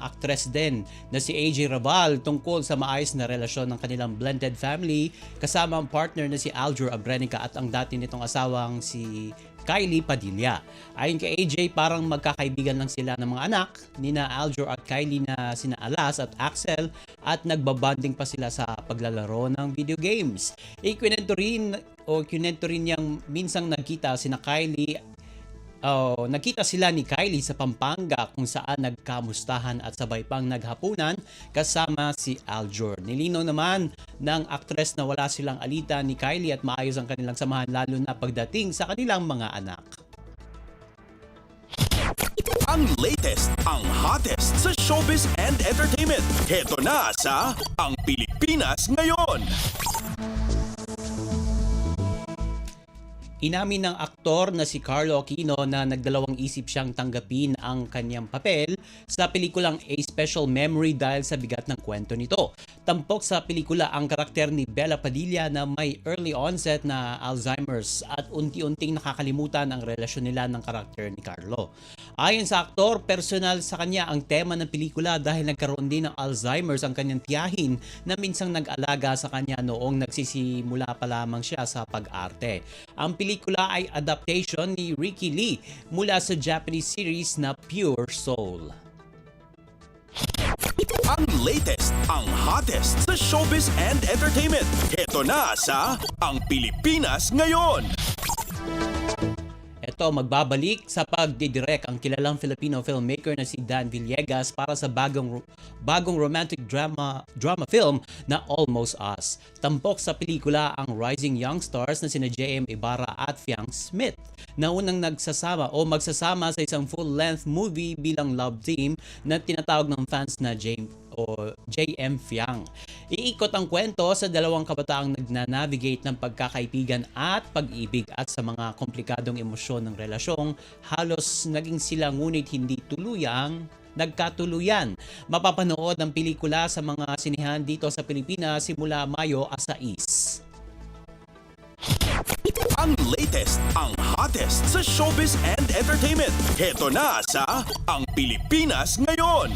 aktres din na si AJ Rabal tungkol sa maayos na relasyon ng kanilang blended family kasama ang partner na si Aljur Abrenica at ang dati nitong asawang si Kylie Padilla. Ayon kay AJ, parang magkakaibigan lang sila ng mga anak nina Aljur at Kylie na sina Alas at Axel at nagbabanding pa sila sa paglalaro ng video games. Ikwento rin niyang minsang nagkita sina Kylie. Nakita sila ni Kylie sa Pampanga kung saan nagkamustahan at sabay pang naghapunan kasama si Aljur. Nilinaw naman ng aktres na wala silang alitan ni Kylie at maayos ang kanilang samahan lalo na pagdating sa kanilang mga anak.
Ang latest, ang hottest sa showbiz and entertainment. Heto na sa Ang Pilipinas Ngayon.
Inamin ng aktor na si Carlo Aquino na nagdalawang isip siyang tanggapin ang kanyang papel sa pelikulang A Special Memory dahil sa bigat ng kwento nito. Tampok sa pelikula ang karakter ni Bella Padilla na may early onset na Alzheimer's at unti-unting nakakalimutan ang relasyon nila ng karakter ni Carlo. Ayon sa aktor, personal sa kanya ang tema ng pelikula dahil nagkaroon din ng Alzheimer's ang kanyang tiyahin na minsang nag-alaga sa kanya noong nagsisimula pa lamang siya sa pag-arte. Ang pelikula ay adaptation ni Ricky Lee mula sa Japanese series na Pure Soul.
Ang latest, ang hottest sa showbiz and entertainment. Heto na sa Ang Pilipinas Ngayon.
Ito, magbabalik sa pagdidirect ang kilalang Filipino filmmaker na si Dan Villegas para sa bagong romantic drama film na Almost Us. Tampok sa pelikula ang rising young stars na sina J.M. Ibarra at Fiang Smith na unang magsasama sa isang full-length movie bilang love team na tinatawag ng fans na J.M. Fiang. Iikot ang kwento sa dalawang kabataang nagnanavigate ng pagkakaibigan at pag-ibig at sa mga komplikadong emosyon ng relasyong halos naging sila ngunit hindi tuluyang nagkatuluyan. Mapapanood ang pelikula sa mga sinihan dito sa Pilipinas simula Mayo 6.
Ang latest, ang hottest sa showbiz and entertainment. Heto na sa Ang Pilipinas Ngayon.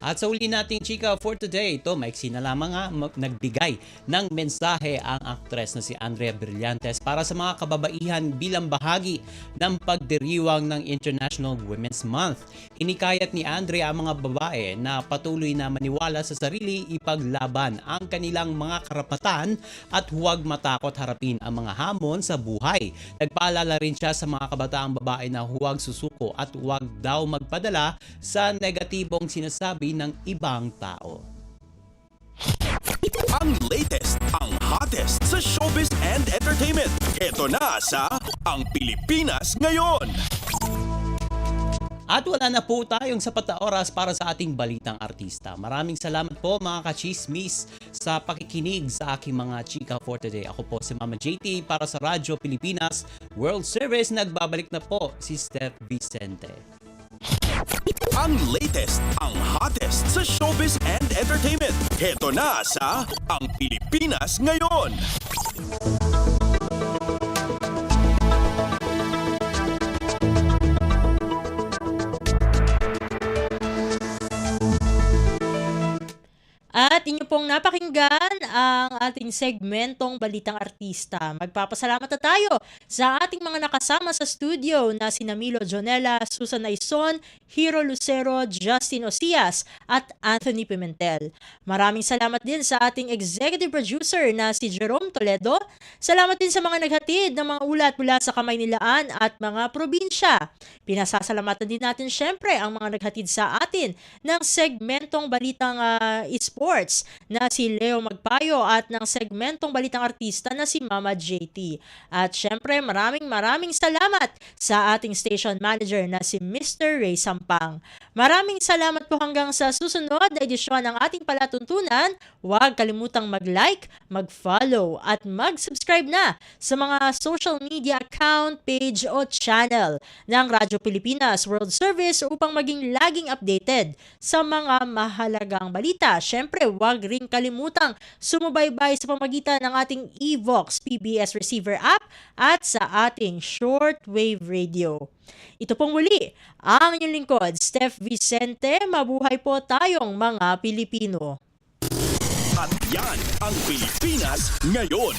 At sa uli nating chika for today, ito maiksi na lamang nagbigay ng mensahe ang aktres na si Andrea Brillantes para sa mga kababaihan bilang bahagi ng pagdiriwang ng International Women's Month. Hinikayat ni Andrea ang mga babae na patuloy na maniwala sa sarili, ipaglaban ang kanilang mga karapatan at huwag matakot harapin ang mga hamon sa buhay. Nagpaalala rin siya sa mga kabataang babae na huwag susuko at huwag daw magpadala sa negatibong sinasabi ng ibang tao.
Ang latest, ang hottest sa showbiz and entertainment. Heto na sa Ang Pilipinas Ngayon.
At wala na po tayong sapat na oras para sa ating balitang artista. Maraming salamat po mga kachismis sa pakikinig sa aking mga chika for today. Ako po si Mama JT para sa Radyo Pilipinas World Service. Nagbabalik na po si Steph Vicente.
Ang latest, ang hottest sa showbiz and entertainment. Heto na sa Ang Pilipinas Ngayon.
At inyo pong napakinggan ang ating segmentong Balitang Artista. Magpapasalamat na tayo sa ating mga nakasama sa studio na sina Milo Jonella, Susan Aison, Hiro Lucero, Justin Osias at Anthony Pimentel. Maraming salamat din sa ating executive producer na si Jerome Toledo. Salamat din sa mga naghatid ng mga ulat mula sa Kamaynilaan at mga probinsya. Pinasasalamatan din natin syempre ang mga naghatid sa atin ng segmentong Balitang Sports na si Leo Magpayo at ng segmentong Balitang Artista na si Mama JT. At syempre maraming salamat sa ating station manager na si Mr. Ray Sampang. Maraming salamat po hanggang sa susunod na edisyon ng ating palatuntunan. Huwag kalimutang mag-like, mag-follow at mag-subscribe na sa mga social media account, page o channel ng Radyo Pilipinas World Service upang maging laging updated sa mga mahalagang balita. Syempre, huwag ring kalimutang sumubaybay sa pamagitan ng ating Evox PBS Receiver app at sa ating shortwave radio. Ito pong muli, ang inyong lingkod, Steph Vicente. Mabuhay po tayong mga Pilipino.
At yan ang Pilipinas Ngayon.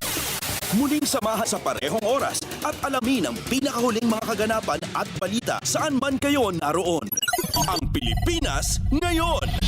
Muling samahan sa parehong oras at alamin ang pinakahuling mga kaganapan at balita saan man kayo naroon. Ang Pilipinas Ngayon.